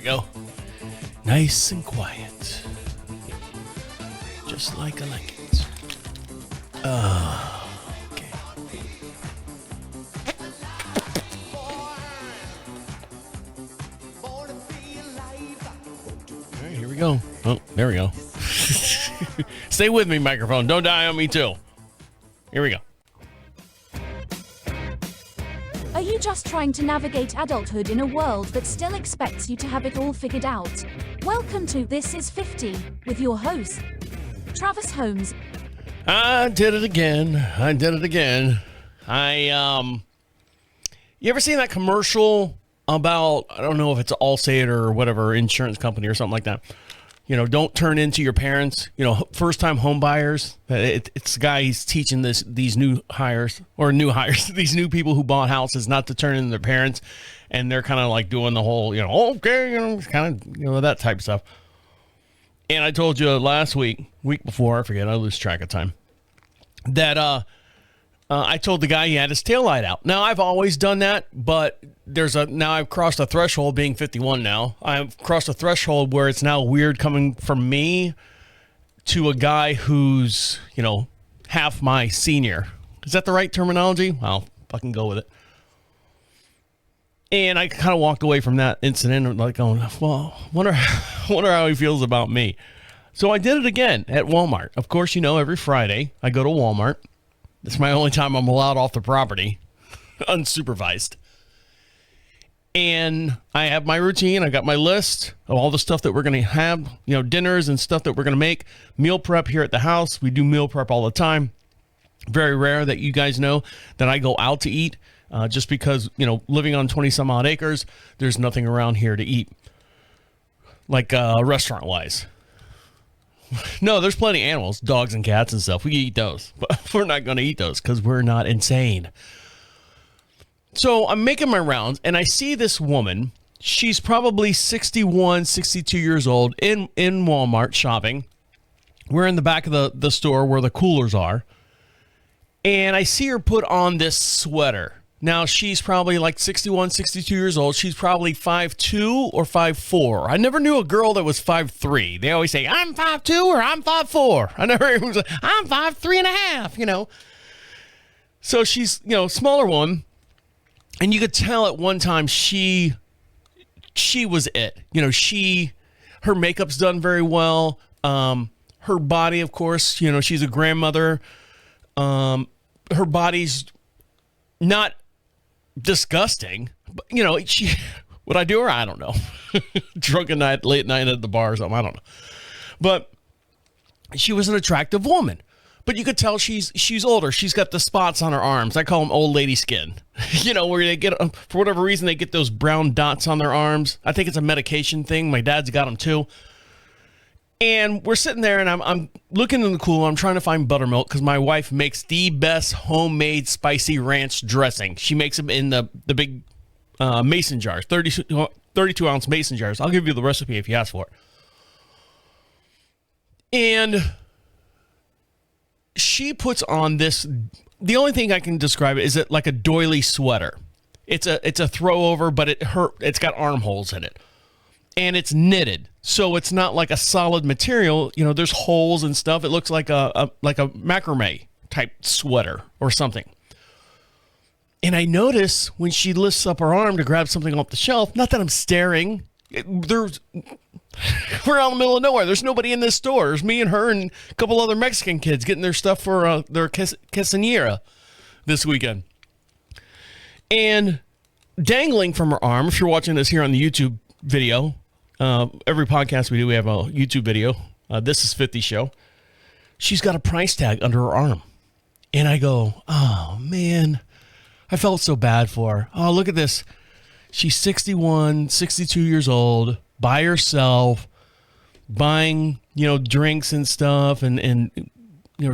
we go. Nice and quiet. Just like I like it. Okay. All right, here we go. Oh, there we go. Stay with me, microphone. Don't die on me, too. Here we go. Are you just trying to navigate adulthood in a world that still expects you to have it all figured out? Welcome to This Is 50 with your host, Travis Holmes. I did it again. You ever seen that commercial about, I don't know if it's Allstate or whatever, insurance company or something like that? You know, don't turn into your parents, first-time home buyers. It's the guy, he's teaching these new hires, these new people who bought houses not to turn into their parents. And they're kind of like doing the whole, kind of, that type of stuff. And I told you last week before, I forget, I lose track of time, that I told the guy he had his taillight out. Now, I've always done that, but now I've crossed a threshold, being 51 now. I've crossed a threshold where it's now weird coming from me to a guy who's, half my senior. Is that the right terminology? Well, fucking go with it. And I kind of walked away from that incident like going, well, wonder how he feels about me. So I did it again at Walmart. Of course, every Friday I go to Walmart. It's my only time I'm allowed off the property, unsupervised. And I have my routine. I got my list of all the stuff that we're going to have, dinners and stuff that we're going to make. Meal prep here at the house. We do meal prep all the time. Very rare that you guys know that I go out to eat. Just because, living on 20 some odd acres, there's nothing around here to eat. Like restaurant wise. No, there's plenty of animals, dogs and cats and stuff. We can eat those, but we're not going to eat those because we're not insane. So I'm making my rounds and I see this woman. She's probably 61, 62 years old in Walmart shopping. We're in the back of the store where the coolers are. And I see her put on this sweater. Now, she's probably like 61, 62 years old. She's probably 5'2" or 5'4". I never knew a girl that was 5'3". They always say, I'm 5'2" or I'm 5'4". I never even was like, I'm 5'3 and a half, So she's, smaller one. And you could tell at one time she was it. Her makeup's done very well. Her body, of course, she's a grandmother. Her body's not disgusting, but would I do her? I don't know. Drunken night, late night at the bar or something. I don't know. But she was an attractive woman. But you could tell she's older. She's got the spots on her arms. I call them old lady skin. Where they get, for whatever reason, they get those brown dots on their arms. I think it's a medication thing. My dad's got them too. And we're sitting there, and I'm looking in the cooler. I'm trying to find buttermilk because my wife makes the best homemade spicy ranch dressing. She makes them in the big mason jars, 32-ounce mason jars. I'll give you the recipe if you ask for it. And she puts on this. The only thing I can describe it is it like a doily sweater. It's a throw over, but it's got armholes in it. And it's knitted, so it's not like a solid material. There's holes and stuff. It looks like a macrame type sweater or something. And I notice when she lifts up her arm to grab something off the shelf, not that I'm staring. We're out in the middle of nowhere. There's nobody in this store. There's me and her and a couple other Mexican kids getting their stuff for their quinceañera this weekend. And dangling from her arm, if you're watching this here on the YouTube video, every podcast we do, we have a YouTube video. This is 50 show. She's got a price tag under her arm. And I go, oh, man, I felt so bad for her. Oh, look at this. She's 61, 62 years old, by herself, buying, drinks and stuff and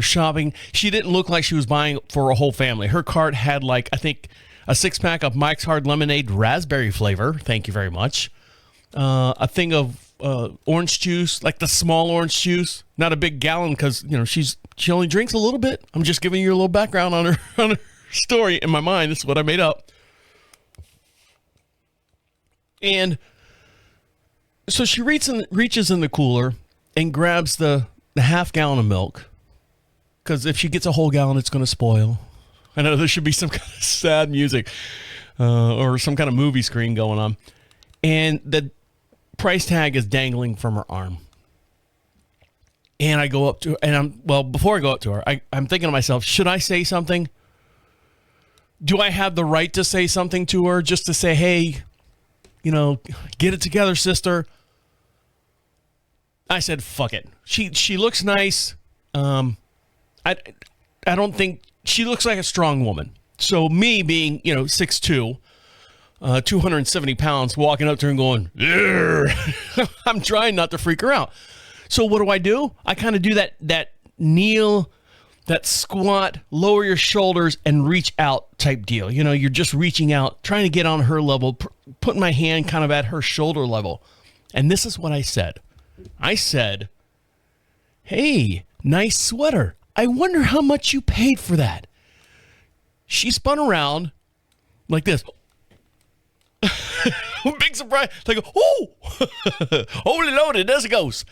shopping. She didn't look like she was buying for a whole family. Her cart had I think a 6-pack of Mike's Hard Lemonade raspberry flavor. Thank you very much. A thing of orange juice, like the small orange juice, not a big gallon because, she only drinks a little bit. I'm just giving you a little background on her story in my mind. This is what I made up. And So she reaches in the cooler and grabs the half gallon of milk. Because if she gets a whole gallon, it's going to spoil. I know there should be some kind of sad music or some kind of movie screen going on. And the price tag is dangling from her arm. And I go up to her, and before I go up to her, I'm thinking to myself, should I say something? Do I have the right to say something to her just to say, hey, get it together, sister? I said, fuck it. She looks nice. I don't think she looks like a strong woman. So me being, 6'2", 270 pounds, walking up to her and going, I'm trying not to freak her out. So what do? I kind of do that kneel, that squat, lower your shoulders and reach out type deal. You're just reaching out, trying to get on her level, putting my hand kind of at her shoulder level. And this is what I said. I said, hey, nice sweater. I wonder how much you paid for that. She spun around like this. Big surprise. Like, oh, holy loaded, there it goes.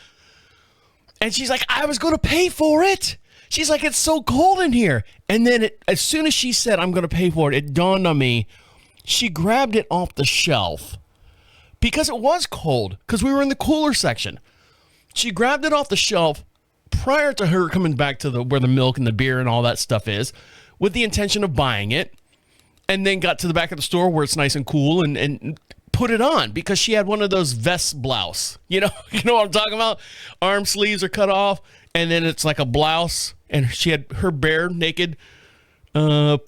And she's like, I was going to pay for it. She's like, it's so cold in here. And then as soon as she said, I'm going to pay for it, it dawned on me. She grabbed it off the shelf because it was cold because we were in the cooler section. She grabbed it off the shelf prior to her coming back to where the milk and the beer and all that stuff is with the intention of buying it, and then got to the back of the store where it's nice and cool and put it on because she had one of those vest blouse. You know what I'm talking about? Arm sleeves are cut off and then it's like a blouse, and she had her bare naked liver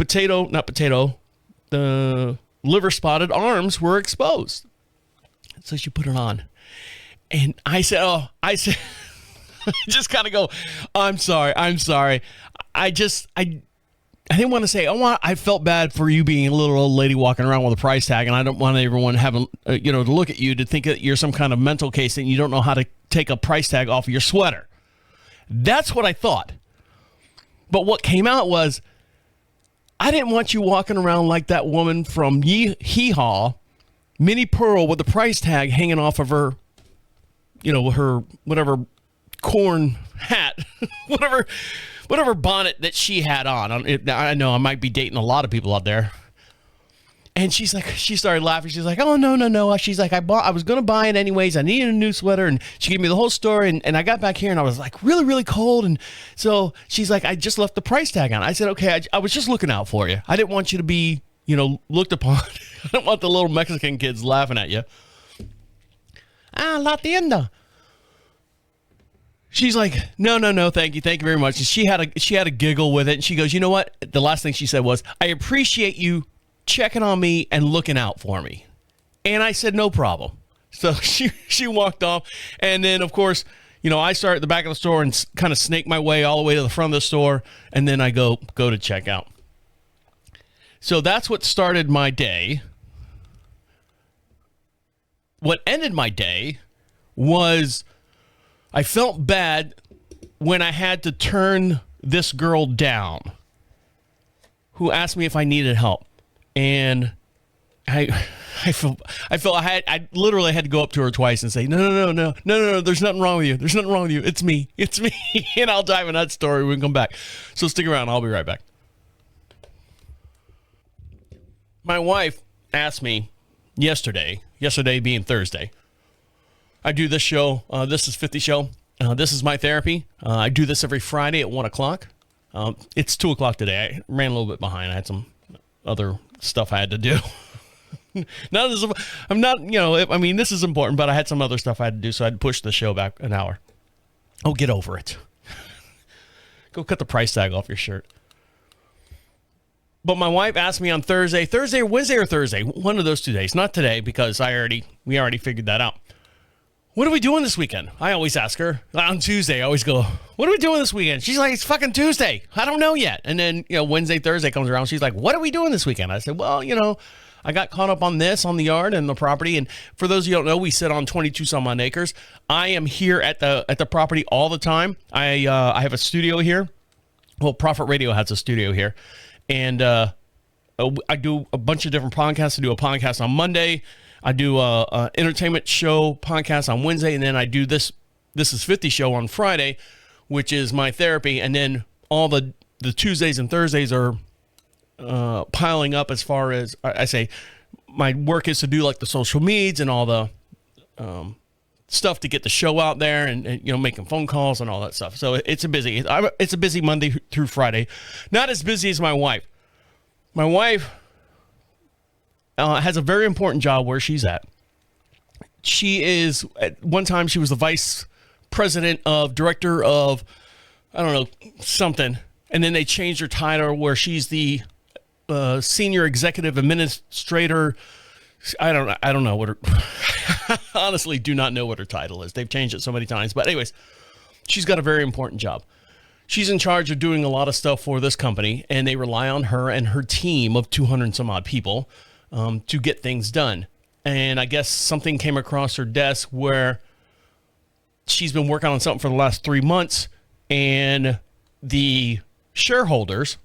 spotted arms were exposed. So she put it on. And I said, just kind of go, I'm sorry. I didn't want to say, I felt bad for you being a little old lady walking around with a price tag, and I don't want everyone having, to look at you to think that you're some kind of mental case and you don't know how to take a price tag off of your sweater. That's what I thought. But what came out was, I didn't want you walking around like that woman from Hee Haw, Minnie Pearl, with the price tag hanging off of her, her whatever corn hat, whatever bonnet that she had on. I know I might be dating a lot of people out there. And she started laughing. She's like, oh, no. She's like, I was going to buy it anyways. I needed a new sweater. And she gave me the whole story. And I got back here and I was like really, really cold. And so she's like, I just left the price tag on. I said, okay, I was just looking out for you. I didn't want you to be, looked upon. I don't want the little Mexican kids laughing at you. La tienda. She's like, no, thank you very much. And she had a giggle with it, and she goes, you know what? The last thing she said was, I appreciate you checking on me and looking out for me. And I said, no problem. So she walked off, and then of course, I start at the back of the store and kind of snake my way all the way to the front of the store, and then I go to checkout. So that's what started my day. What ended my day was, I felt bad when I had to turn this girl down who asked me if I needed help. And I literally had to go up to her twice and say, no, there's nothing wrong with you. There's nothing wrong with you. It's me. And I'll dive in that story when we come back. So stick around. I'll be right back. My wife asked me yesterday being Thursday, I do this show. This is 50 show. This is my therapy. I do this every Friday at 1 o'clock. It's 2 o'clock today. I ran a little bit behind. I had some other stuff I had to do. This is important, but I had some other stuff I had to do, so I had to push the show back an hour. Oh, get over it. Go cut the price tag off your shirt. But my wife asked me on Thursday or Wednesday, one of those 2 days, not today, because we already figured that out. What are we doing this weekend? I always ask her. On Tuesday, I always go, what are we doing this weekend? She's like, it's fucking Tuesday. I don't know yet. And then, Wednesday, Thursday comes around. She's like, what are we doing this weekend? I said, well, I got caught up on this, on the yard and the property. And for those of you who don't know, we sit on 22 some odd acres. I am here at the property all the time. I have a studio here. Well, Prophet Radio has a studio here. And I do a bunch of different podcasts. I do a podcast on Monday. I do a entertainment show podcast on Wednesday, and then I do this is 50 show on Friday, which is my therapy, and then all the Tuesdays and Thursdays are piling up as far as I say my work is to do like the social medias and all the stuff to get the show out there and making phone calls and all that stuff. So it's a busy Monday through Friday. Not as busy as my wife. My wife has a very important job where she's at. She is, at one time, she was the vice president of director of, I don't know, something. And then they changed her title where she's the senior executive administrator. I don't know what her, honestly do not know what her title is. They've changed it so many times. But anyways, she's got a very important job. She's in charge of doing a lot of stuff for this company, and they rely on her and her team of 200 and some odd people to get things done. And I guess something came across her desk where she's been working on something for the last 3 months, and the shareholders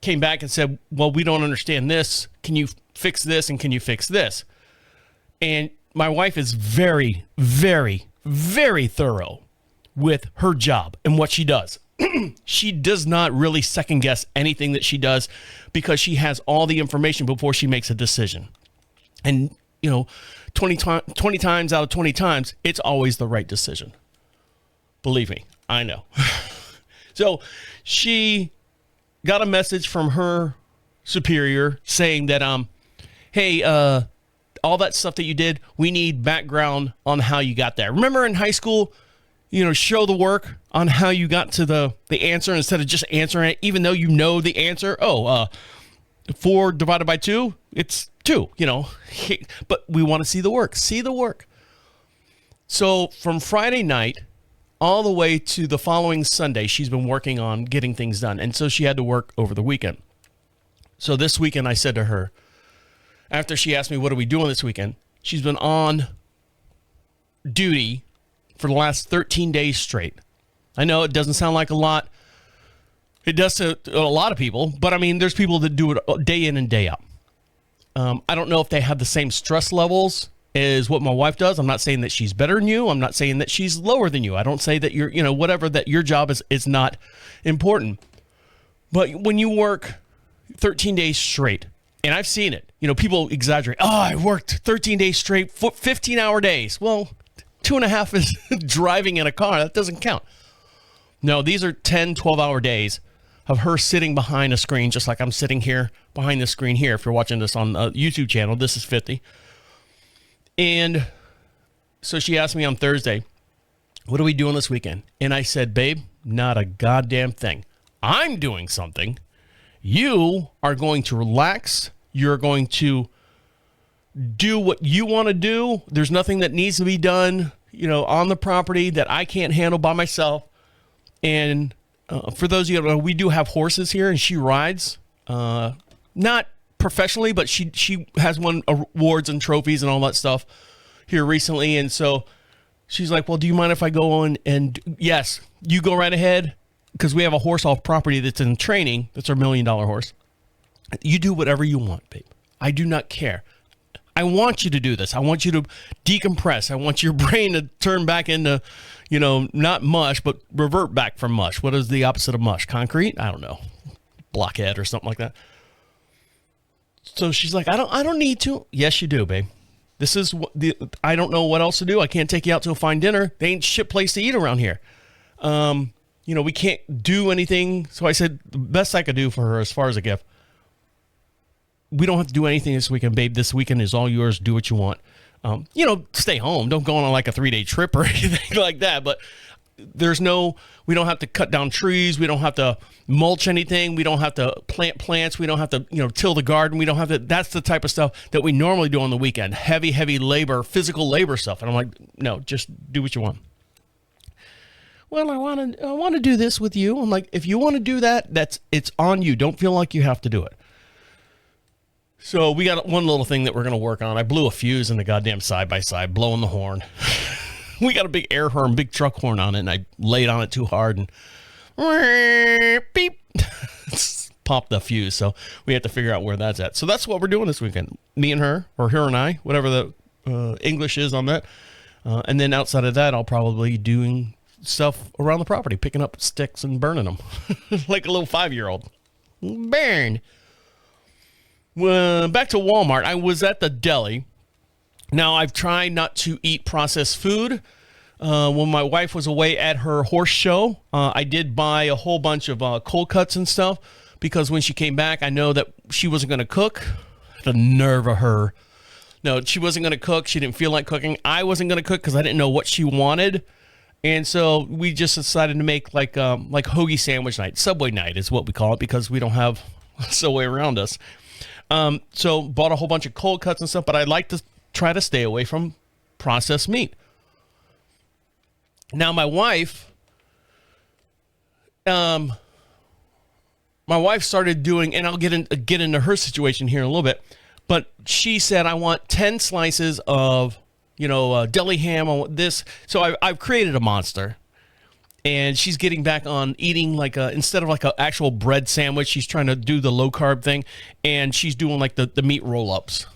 came back and said, well, we don't understand this. Can you fix this? And can you fix this? And my wife is very, very, very thorough with her job and what she does. She does not really second guess anything that she does because she has all the information before she makes a decision. And, 20 times out of 20 times, it's always the right decision. Believe me, I know. So she got a message from her superior saying that, hey, all that stuff that you did, we need background on how you got there. Remember in high school, show the work on how you got to the answer instead of just answering it, even though you know the answer. 4 divided by 2, it's 2, but we want to see the work. See the work. So from Friday night all the way to the following Sunday, she's been working on getting things done. And so she had to work over the weekend. So this weekend, I said to her, after she asked me, what are we doing this weekend? She's been on duty for the last 13 days straight. I know it doesn't sound like a lot. It does to a lot of people, but I mean, there's people that do it day in and day out. I don't know if they have the same stress levels as what my wife does. I'm not saying that she's better than you. I'm not saying that she's lower than you. I don't say that you're, whatever, that your job is not important. But when you work 13 days straight, and I've seen it, people exaggerate. Oh, I worked 13 days straight, 15-hour days. Well, 2.5 is driving in a car. That doesn't count. No, these are 10, 12-hour days of her sitting behind a screen, just like I'm sitting here behind the screen here. If you're watching this on the YouTube channel, this is 50. And so she asked me on Thursday, what are we doing this weekend? And I said, babe, not a goddamn thing. I'm doing something. You are going to relax. You're going to do what you want to do. There's nothing that needs to be done, on the property that I can't handle by myself. And for those of you who don't know, we do have horses here, and she rides, not professionally, but she has won awards and trophies and all that stuff here recently. And so she's like, well, do you mind if I go on? And yes, you go right ahead, because we have a horse off property that's in training. That's our $1 million horse. You do whatever you want, babe. I do not care. I want you to do this. I want you to decompress. I want your brain to turn back into, not mush, but revert back from mush. What is the opposite of mush? Concrete? I don't know. Blockhead or something like that. So she's like, I don't need to. Yes, you do, babe. This is I don't know what else to do. I can't take you out to a fine dinner. They ain't shit place to eat around here. We can't do anything. So I said, the best I could do for her as far as a gift, we don't have to do anything this weekend, babe. This weekend is all yours. Do what you want. Stay home. Don't go on like a 3-day trip or anything like that. But we don't have to cut down trees. We don't have to mulch anything. We don't have to plant plants. We don't have to, till the garden. We don't have to. That's the type of stuff that we normally do on the weekend. Heavy labor, physical labor stuff. And I'm like, no, just do what you want. Well, I want to do this with you. I'm like, if you want to do that, it's on you. Don't feel like you have to do it. So we got one little thing that we're going to work on. I blew a fuse in the goddamn side-by-side, blowing the horn. We got a big air horn, big truck horn on it, and I laid on it too hard, and beep. popped the fuse. So we have to figure out where that's at. So that's what we're doing this weekend. Me and her, or her and I, whatever the English is on that. And then outside of that, I'll probably be doing stuff around the property, picking up sticks and burning them like a little 5-year-old. Burn. Back to Walmart. I was at the deli. Now, I've tried not to eat processed food. When my wife was away at her horse show, I did buy a whole bunch of cold cuts and stuff because when she came back, I know that she wasn't going to cook. The nerve of her. No, she wasn't going to cook. She didn't feel like cooking. I wasn't going to cook because I didn't know what she wanted. And so we just decided to make like hoagie sandwich night. Subway night is what we call it because we don't have Subway around us. So bought a whole bunch of cold cuts and stuff, but I like to try to stay away from processed meat. Now my wife started doing, and I'll get into her situation here in a little bit, but she said, I want 10 slices of, deli ham. I want this. So I've created a monster. And she's getting back on eating instead of an actual bread sandwich, she's trying to do the low carb thing. And she's doing like the meat roll-ups.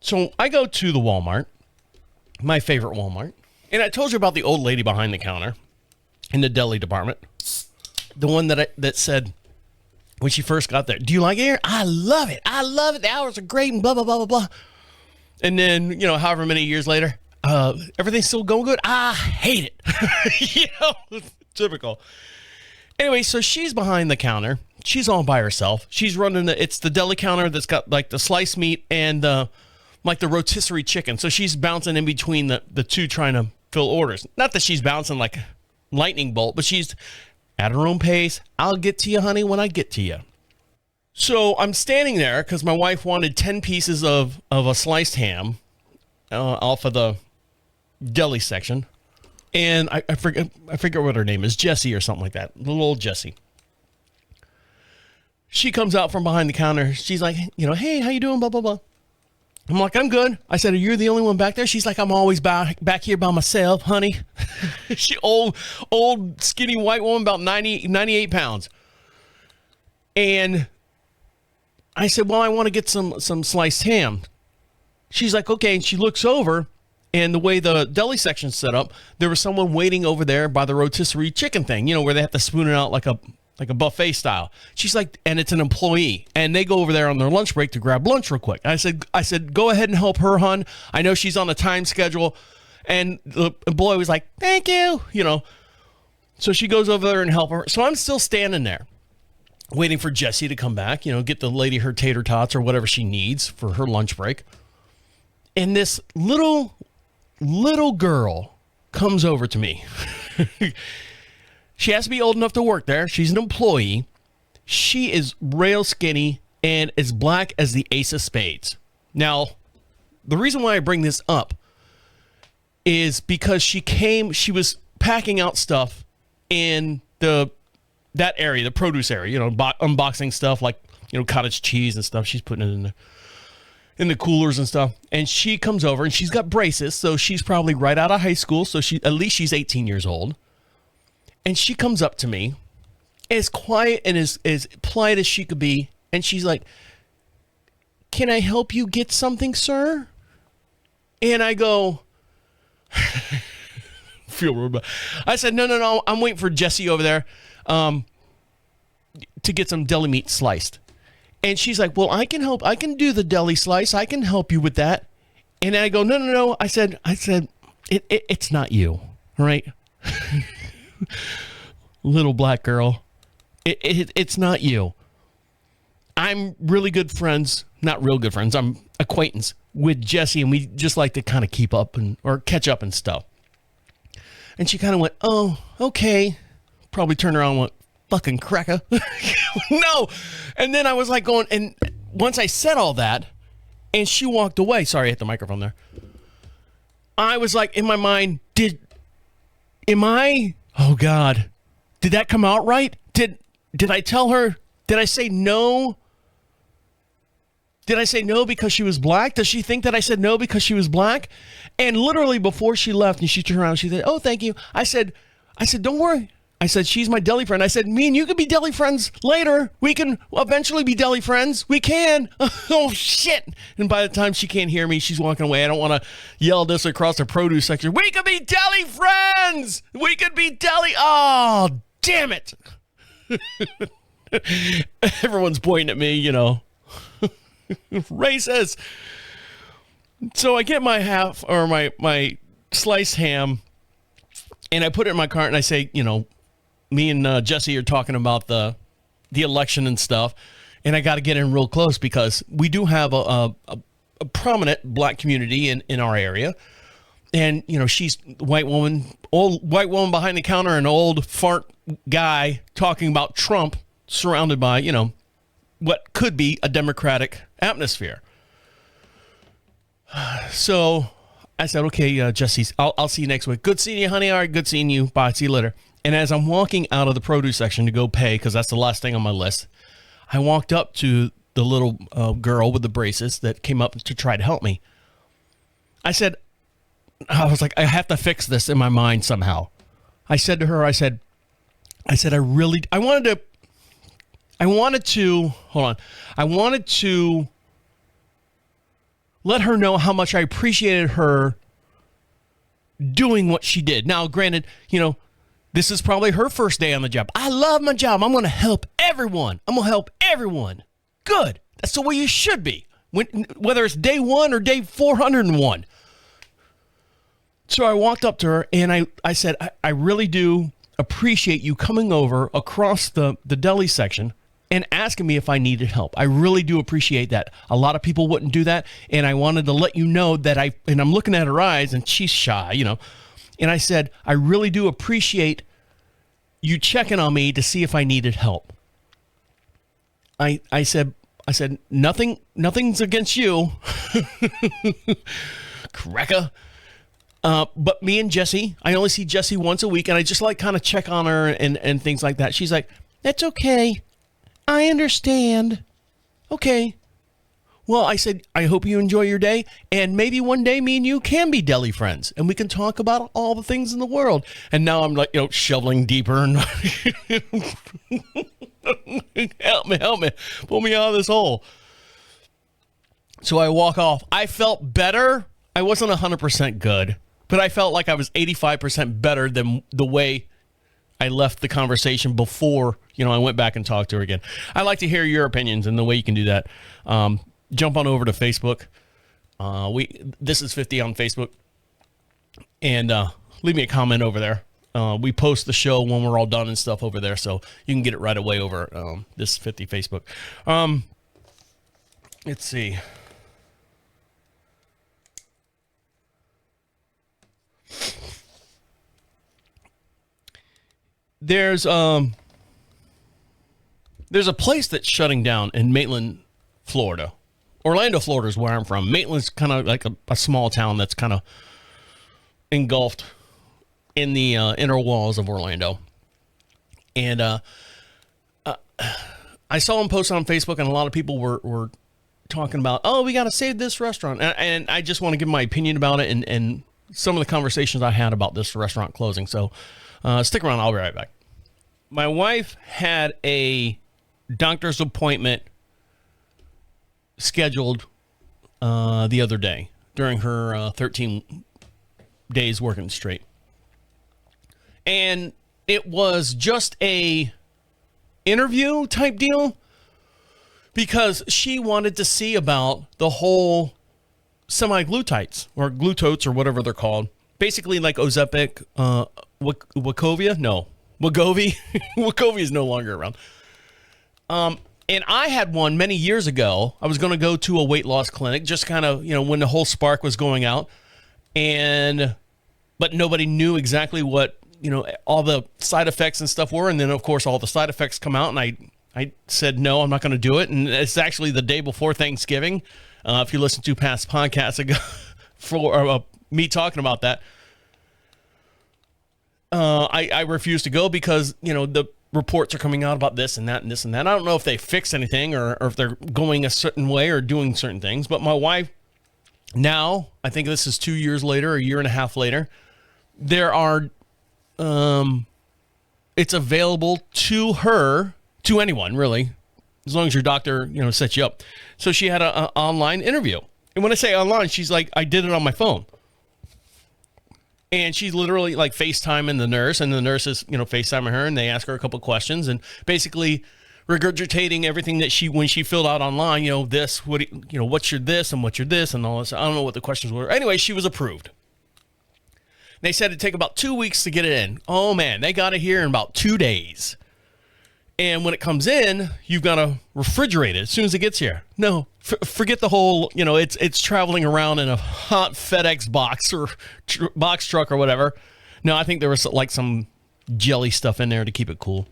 So I go to the Walmart, my favorite Walmart. And I told you about the old lady behind the counter in the deli department. The one that said when she first got there, do you like it here? I love it. I love it. The hours are great and blah, blah, blah, blah, blah. And then, however many years later, everything's still going good. I hate it. Typical. Anyway, so she's behind the counter. She's all by herself. She's running it's the deli counter that's got like the sliced meat and the rotisserie chicken. So she's bouncing in between the two trying to fill orders. Not that she's bouncing like lightning bolt, but she's at her own pace. I'll get to you, honey, when I get to you. So I'm standing there because my wife wanted 10 pieces of a sliced ham off of the deli section. And I forget what her name is, Jessie or something like that. Little old Jessie. She comes out from behind the counter. She's like, hey, how you doing? Blah, blah, blah. I'm like, I'm good. I said, are you the only one back there? She's like, I'm always back here by myself, honey. She old, skinny white woman, about 98 pounds. And I said, well, I want to get some sliced ham. She's like, okay. And she looks over, and the way the deli section's set up, there was someone waiting over there by the rotisserie chicken thing, where they have to spoon it out like a buffet style. She's like, and it's an employee, and they go over there on their lunch break to grab lunch real quick. I said, go ahead and help her, hon. I know she's on a time schedule. And the employee was like, thank you, So she goes over there and help her. So I'm still standing there waiting for Jessie to come back, get the lady her tater tots or whatever she needs for her lunch break. And this little girl comes over to me. She has to be old enough to work there. She's an employee. She is rail skinny and as black as the ace of spades. Now, the reason why I bring this up is because she was packing out stuff in that area, the produce area, unboxing stuff like, cottage cheese and stuff. She's putting it in the coolers and stuff. And she comes over and she's got braces. So she's probably right out of high school. So at least she's 18 years old. And she comes up to me as quiet and as polite as she could be. And she's like, can I help you get something, sir? And I go, feel rude, but I said, no, I'm waiting for Jessie over there to get some deli meat sliced. And she's like, well, I can help. I can do the deli slice. I can help you with that. And I go, no. I said, it's not you, all right? Little black girl, it's not you. I'm really good friends, not real good friends. I'm acquaintance with Jessie, and we just like to kind of keep up or catch up and stuff. And she kind of went, oh, okay. Probably turned around and went, fucking cracker. No. And then I was like going, and once I said all that, and she walked away. Sorry, I hit the microphone there. I was like, in my mind, oh God, did that come out right? Did I tell her, did I say no? Did I say no because she was black? Does she think that I said no because she was black? And literally before she left and she turned around, she said, oh, thank you. I said, don't worry. I said, she's my deli friend. I said, me and you can be deli friends later. We can eventually be deli friends. We can. Oh, shit. And by the time she can't hear me, she's walking away. I don't want to yell this across the produce section. We could be deli friends. We could be deli. Oh, damn it. Everyone's pointing at me, Racist. So I get my half or my sliced ham and I put it in my cart and I say, me and Jesse are talking about the election and stuff, and I got to get in real close because we do have a prominent black community in our area, and she's old white woman behind the counter, an old fart guy talking about Trump, surrounded by what could be a Democratic atmosphere. So I said, okay, Jesse, I'll see you next week. Good seeing you, honey. All right, good seeing you. Bye. See you later. And as I'm walking out of the produce section to go pay, because that's the last thing on my list, I walked up to the little girl with the braces that came up to try to help me. I was like, I have to fix this in my mind somehow. I said to her, I wanted to let her know how much I appreciated her doing what she did. Now, granted, this is probably her first day on the job. I love my job. I'm going to help everyone. Good. That's the way you should be, whether it's day 1 or day 401. So I walked up to her and I said, I really do appreciate you coming over across the deli section and asking me if I needed help. I really do appreciate that. A lot of people wouldn't do that. And I wanted to let you know that and I'm looking at her eyes and she's shy, And I said, I really do appreciate you checking on me to see if I needed help. I said, nothing's against you, cracker. But me and Jesse, I only see Jesse once a week, and I just kind of check on her and things like that. She's like, that's okay. I understand. Okay. Well, I said, I hope you enjoy your day, and maybe one day me and you can be deli friends, and we can talk about all the things in the world. And now I'm shoveling deeper and help me, pull me out of this hole. So I walk off. I felt better. I wasn't 100% good, but I felt like I was 85% better than the way I left the conversation before, I went back and talked to her again. I'd like to hear your opinions and the way you can do that. Jump on over to Facebook. This is 50 on Facebook, and leave me a comment over there. We post the show when we're all done and stuff over there, so you can get it right away over this 50 Facebook. Let's see. There's a place that's shutting down in Maitland, Florida. Orlando, Florida is where I'm from. Maitland's kind of like a small town that's kind of engulfed in the inner walls of Orlando. And I saw him post on Facebook, and a lot of people were talking about, oh, we got to save this restaurant. And I just want to give my opinion about it and some of the conversations I had about this restaurant closing. So stick around. I'll be right back. My wife had a doctor's appointment scheduled the other day during her 13 days working straight. And it was just a interview type deal because she wanted to see about the whole Semaglutides or glutotes or whatever they're called. Basically like Ozempic, Wegovy. No, Wegovy. Wegovy is no longer around. And I had one many years ago. I was going to go to a weight loss clinic, just kind of, when the whole spark was going out. But nobody knew exactly what, all the side effects and stuff were. And then, of course, all the side effects come out. And I said, no, I'm not going to do it. And it's actually the day before Thanksgiving. If you listen to past podcasts ago for me talking about that, I refused to go because, the reports are coming out about this and that and this and that. I don't know if they fixed anything or if they're going a certain way or doing certain things. But my wife, now, I think this is 2 years later, a year and a half later, there are it's available to her, to anyone really, as long as your doctor, sets you up. So she had an online interview. And when I say online, she's like, I did it on my phone. And she's literally like FaceTiming the nurse, and the nurse is, FaceTiming her, and they ask her a couple questions and basically regurgitating everything that when she filled out online, what's your this and what's your this and all this. I don't know what the questions were. Anyway, she was approved. They said it'd take about 2 weeks to get it in. Oh man, they got it here in about 2 days. And when it comes in, you've got to refrigerate it as soon as it gets here. No, forget the whole, it's traveling around in a hot FedEx box or box truck or whatever. No, I think there was like some jelly stuff in there to keep it cool.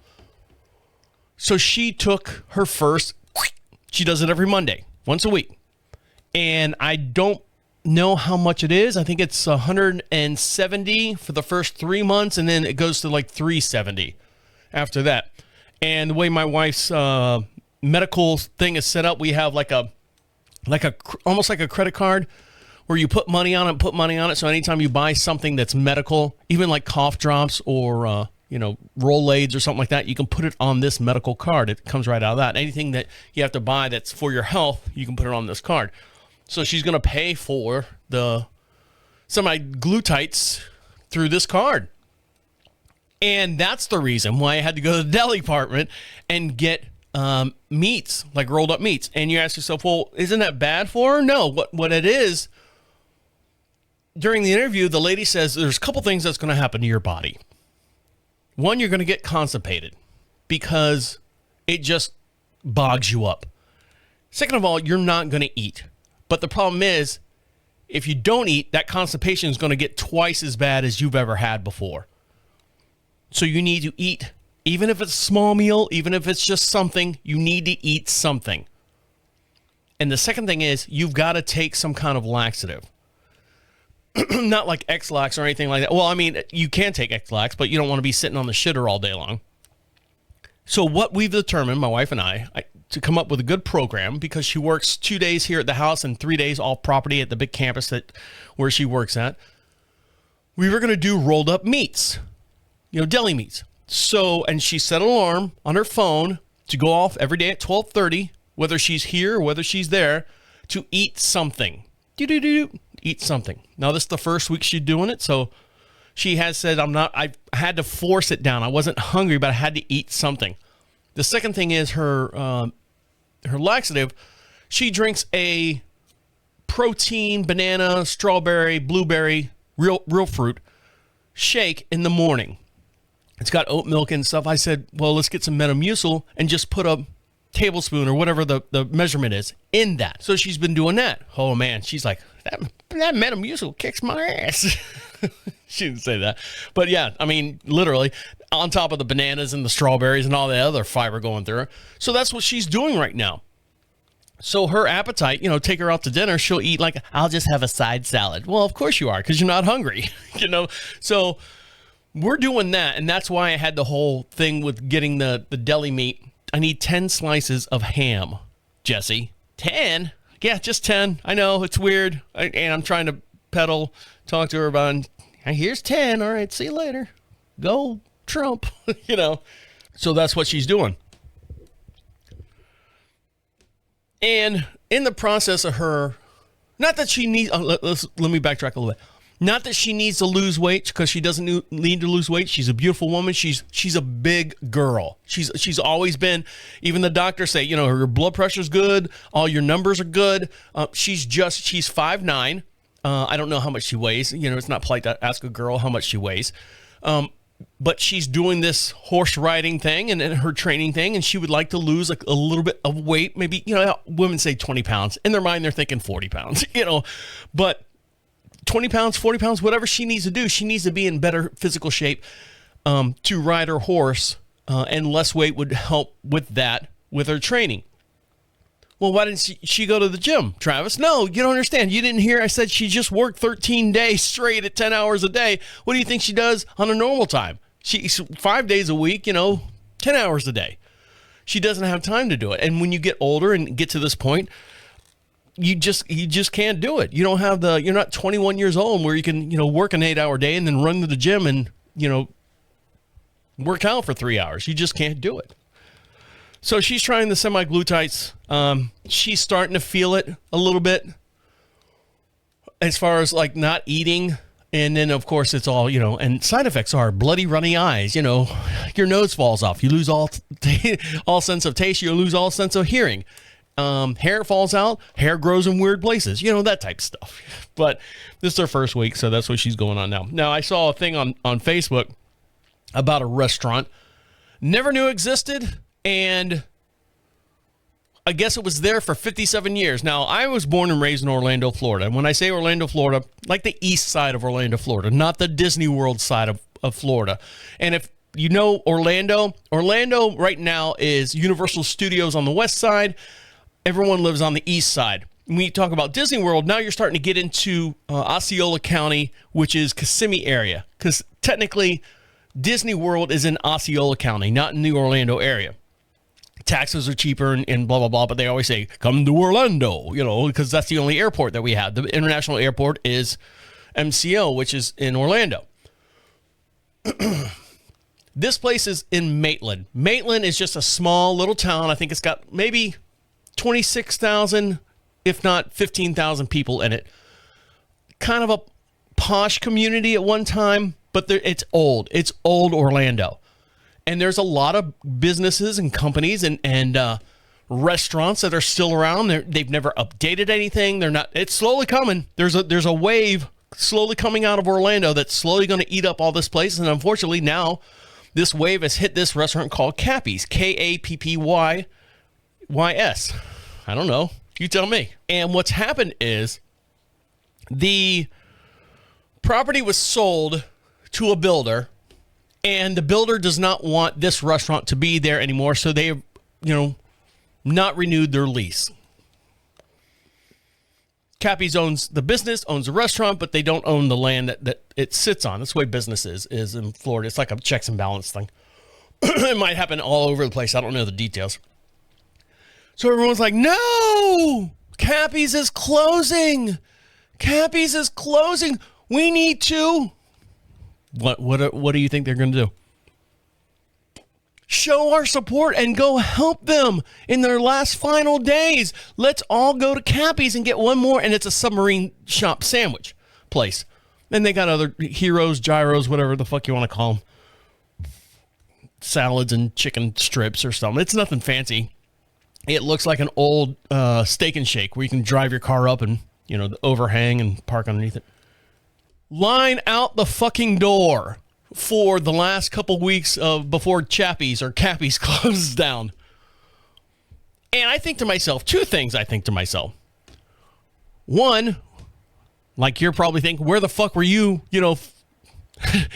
So she took her first, she does it every Monday, once a week. And I don't know how much it is. I think it's 170 for the first 3 months, and then it goes to like 370 after that. And the way my wife's medical thing is set up, we have almost like a credit card where you put money on it. So anytime you buy something that's medical, even like cough drops or, Rolaids or something like that, you can put it on this medical card. It comes right out of that. Anything that you have to buy that's for your health, you can put it on this card. So she's going to pay for the Semaglutides through this card. And that's the reason why I had to go to the deli department and get meats, like rolled up meats. And you ask yourself, well, isn't that bad for her? No, what it is, during the interview, the lady says there's a couple things that's going to happen to your body. One, you're going to get constipated because it just bogs you up. Second of all, you're not going to eat. But the problem is, if you don't eat, that constipation is going to get twice as bad as you've ever had before. So you need to eat, even if it's a small meal, even if it's just something, you need to eat something. And the second thing is, you've got to take some kind of laxative. Not like X-Lax or anything like that. Well, I mean, you can take X-Lax, but you don't want to be sitting on the shitter all day long. So what we've determined, my wife and I, to come up with a good program, because she works 2 days here at the house and 3 days off property at the big campus where she works at, we were going to do rolled up meats. Deli meats. So, and she set an alarm on her phone to go off every day at 12:30, whether she's here or whether she's there, to eat something. Eat something. Now, this is the first week she's doing it, so she has said, I had to force it down. I wasn't hungry, but I had to eat something. The second thing is her laxative. She drinks a protein, banana, strawberry, blueberry, real fruit shake in the morning. It's got oat milk and stuff. I said, well, let's get some Metamucil and just put a tablespoon or whatever the measurement is in that. So she's been doing that. Oh, man. She's like, that Metamucil kicks my ass. She didn't say that. But, yeah, I mean, literally, on top of the bananas and the strawberries and all the other fiber going through her. So that's what she's doing right now. So her appetite, take her out to dinner, she'll eat like, I'll just have a side salad. Well, of course you are, because you're not hungry, So we're doing that, and that's why I had the whole thing with getting the deli meat. I need 10 slices of ham, Jesse. 10? Yeah, just 10. I know, it's weird, and I'm trying to talk to her about, here's 10. All right, see you later. Go Trump, So that's what she's doing. And in the process of her, not that she needs, let me backtrack a little bit. Not that she needs to lose weight, because she doesn't need to lose weight. She's a beautiful woman. She's a big girl. She's always been, even the doctors say, her blood pressure's good. All your numbers are good. She's 5'9". I don't know how much she weighs. It's not polite to ask a girl how much she weighs. But she's doing this horse riding thing and her training thing, and she would like to lose a little bit of weight. Maybe, women say 20 pounds. In their mind, they're thinking 40 pounds, but 20 pounds, 40 pounds, whatever she needs to do, she needs to be in better physical shape to ride her horse, and less weight would help with that, with her training. Well, why didn't she go to the gym, Travis? No, you don't understand. You didn't hear I said she just worked 13 days straight at 10 hours a day. What do you think she does on a normal time? She's 5 days a week, 10 hours a day. She doesn't have time to do it. And when you get older and get to this point, you just can't do it. You don't have you're not 21 years old where you can, work an 8-hour day and then run to the gym and, work out for 3 hours. You just can't do it. So she's trying the semaglutides. She's starting to feel it a little bit as far as like not eating. And then, of course, it's all, and side effects are bloody, runny eyes. Your nose falls off. You lose all sense of taste. You lose all sense of hearing. Hair falls out. Hair grows in weird places. That type of stuff. But this is her first week, so that's what she's going on now. Now, I saw a thing on Facebook about a restaurant. Never knew existed. And I guess it was there for 57 years. Now, I was born and raised in Orlando, Florida. And when I say Orlando, Florida, like the east side of Orlando, Florida, not the Disney World side of Florida. And if you know Orlando right now is Universal Studios on the west side. Everyone lives on the east side. When you talk about Disney World, now you're starting to get into Osceola County, which is Kissimmee area. Because technically, Disney World is in Osceola County, not in the Orlando area. Taxes are cheaper and blah, blah, blah, but they always say, come to Orlando, because that's the only airport that we have. The international airport is MCO, which is in Orlando. This place is in Maitland. Maitland is just a small little town. I think it's got maybe 26,000, if not 15,000 people in it. Kind of a posh community at one time, but it's old. It's old Orlando. And there's a lot of businesses and companies and restaurants that are still around. They've never updated anything. It's slowly coming. There's a wave slowly coming out of Orlando that's slowly going to eat up all this place. And unfortunately now this wave has hit this restaurant called Cappy's, Kappyys. I don't know. You tell me. And what's happened is the property was sold to a builder, and the builder does not want this restaurant to be there anymore, so they have, not renewed their lease. Cappy's owns the business, owns the restaurant, but they don't own the land that it sits on. That's the way business is in Florida. It's like a checks and balance thing. It might happen all over the place. I don't know the details. So everyone's like, no, Cappy's is closing. Cappy's is closing. We need to. What do you think they're going to do? Show our support and go help them in their last final days. Let's all go to Cappy's and get one more. And it's a submarine shop sandwich place. And they got other heroes, gyros, whatever the fuck you want to call them. Salads and chicken strips or something. It's nothing fancy. It looks like an old Steak and Shake where you can drive your car up and, the overhang and park underneath it. Line out the fucking door for the last couple weeks before Cappy's closes down. And I think to myself, two things I think to myself. One, like you're probably thinking, where the fuck were you,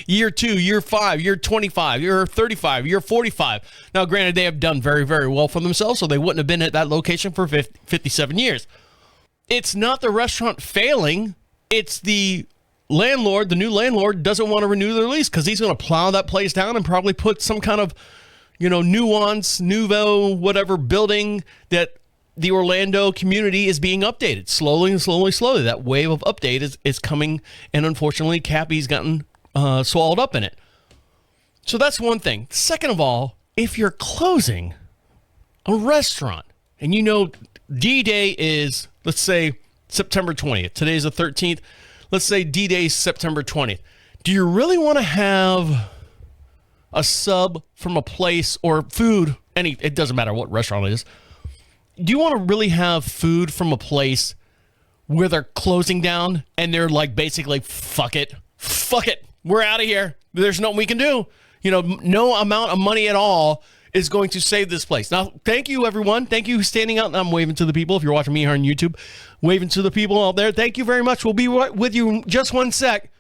year 2, year 5, year 25, year 35, year 45. Now, granted, they have done very, very well for themselves, so they wouldn't have been at that location for 57 years. It's not the restaurant failing. It's the landlord, the new landlord, doesn't want to renew their lease because he's going to plow that place down and probably put some kind of, nouveau, whatever building that the Orlando community is being updated slowly. That wave of update is coming, and unfortunately, Cappy's gotten swallowed up in it. So that's one thing. Second of all, if you're closing a restaurant and D-Day is, let's say, September 20th. Today's the 13th. Let's say D-Day is September 20th. Do you really want to have a sub from a place or food? It doesn't matter what restaurant it is. Do you want to really have food from a place where they're closing down and they're like basically, fuck it. We're out of here. There's nothing we can do. No amount of money at all is going to save this place. Now, thank you, everyone. Thank you standing out. I'm waving to the people. If you're watching me here on YouTube, waving to the people out there. Thank you very much. We'll be with you in just one sec.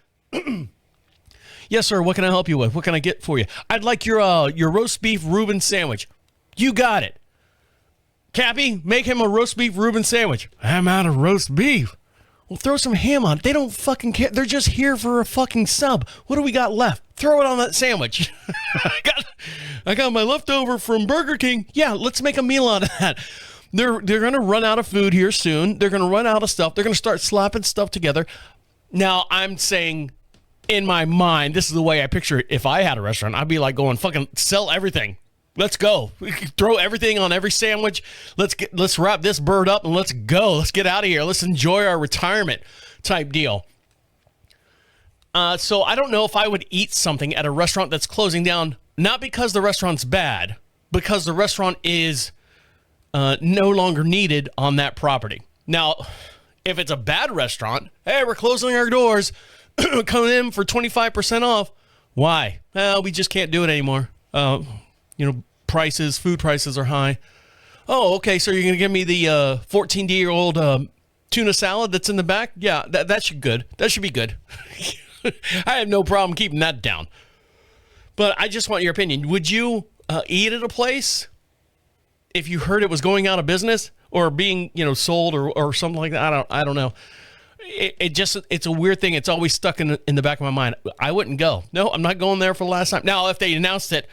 Yes, sir. What can I help you with? What can I get for you? I'd like your roast beef Reuben sandwich. You got it. Cappy, make him a roast beef Reuben sandwich. I'm out of roast beef. Well, throw some ham on it. They don't fucking care. They're just here for a fucking sub. What do we got left? Throw it on that sandwich. I got my leftover from Burger King. Yeah, let's make a meal out of that. They're going to run out of food here soon. They're going to run out of stuff. They're going to start slapping stuff together. Now, I'm saying in my mind, this is the way I picture it. If I had a restaurant, I'd be like going, fucking sell everything. Let's go. Throw everything on every sandwich. Let's wrap this bird up and let's go. Let's get out of here. Let's enjoy our retirement type deal. So I don't know if I would eat something at a restaurant that's closing down, not because the restaurant's bad, because the restaurant is no longer needed on that property. Now, if it's a bad restaurant, hey, we're closing our doors, coming in for 25% off. Why? Well, we just can't do it anymore. Food prices are high. Oh, okay, so you're going to give me the 14-year-old tuna salad that's in the back? Yeah, that should be good. I have no problem keeping that down. But I just want your opinion. Would you eat at a place if you heard it was going out of business or being, sold or something like that? I don't know. It's a weird thing. It's always stuck in the back of my mind. I wouldn't go. No, I'm not going there for the last time. Now, if they announced it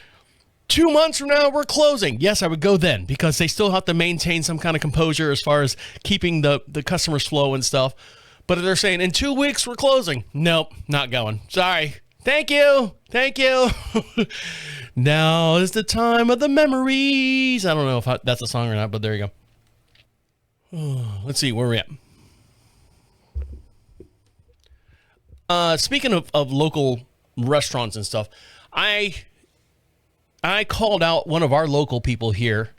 2 months from now, we're closing. Yes, I would go then because they still have to maintain some kind of composure as far as keeping the customers flow and stuff. But if they're saying in 2 weeks, we're closing. Nope, not going. Sorry. Thank you. Now is the time of the memories. I don't know if that's a song or not, but there you go. Let's see where we're at. Speaking of local restaurants and stuff, I called out one of our local people here,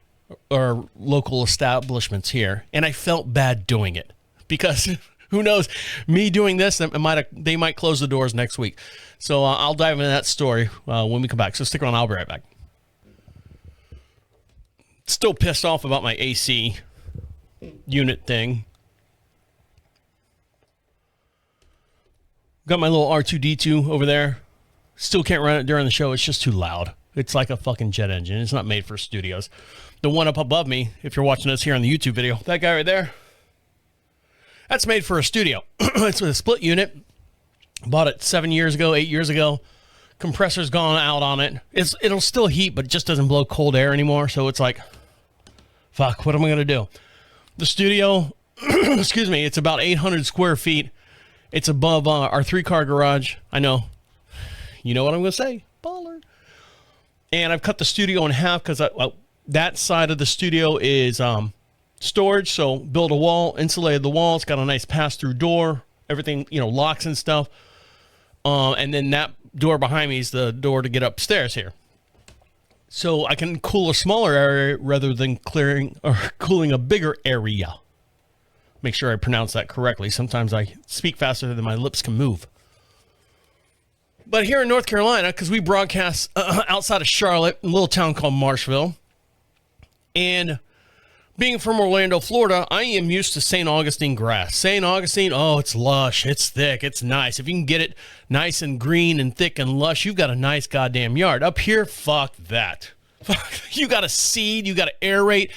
or local establishments here, and I felt bad doing it because who knows, me doing this, they might close the doors next week. So I'll dive into that story when we come back. So stick around. I'll be right back. Still pissed off about my AC unit thing. Got my little R2-D2 over there. Still can't run it during the show. It's just too loud. It's like a fucking jet engine. It's not made for studios. The one up above me, if you're watching this here on the YouTube video, that guy right there, that's made for a studio. It's with a split unit. Bought it 8 years ago. Compressor's gone out on it. It'll still heat, but it just doesn't blow cold air anymore. So it's like, fuck, what am I going to do? The studio, excuse me, it's about 800 square feet. It's above our 3-car garage. I know. You know what I'm going to say. Baller. And I've cut the studio in half because that side of the studio is storage. So build a wall, insulated the wall. It's got a nice pass-through door. Everything, locks and stuff. And then that door behind me is the door to get upstairs here. So I can cool a smaller area rather than cooling a bigger area. Make sure I pronounce that correctly. Sometimes I speak faster than my lips can move. But here in North Carolina, because we broadcast outside of Charlotte, a little town called Marshville, and being from Orlando, Florida, I am used to St. Augustine grass. St. Augustine, oh, it's lush, it's thick, it's nice. If you can get it nice and green and thick and lush, you've got a nice goddamn yard. Up here, fuck that. You got to seed, you got to aerate.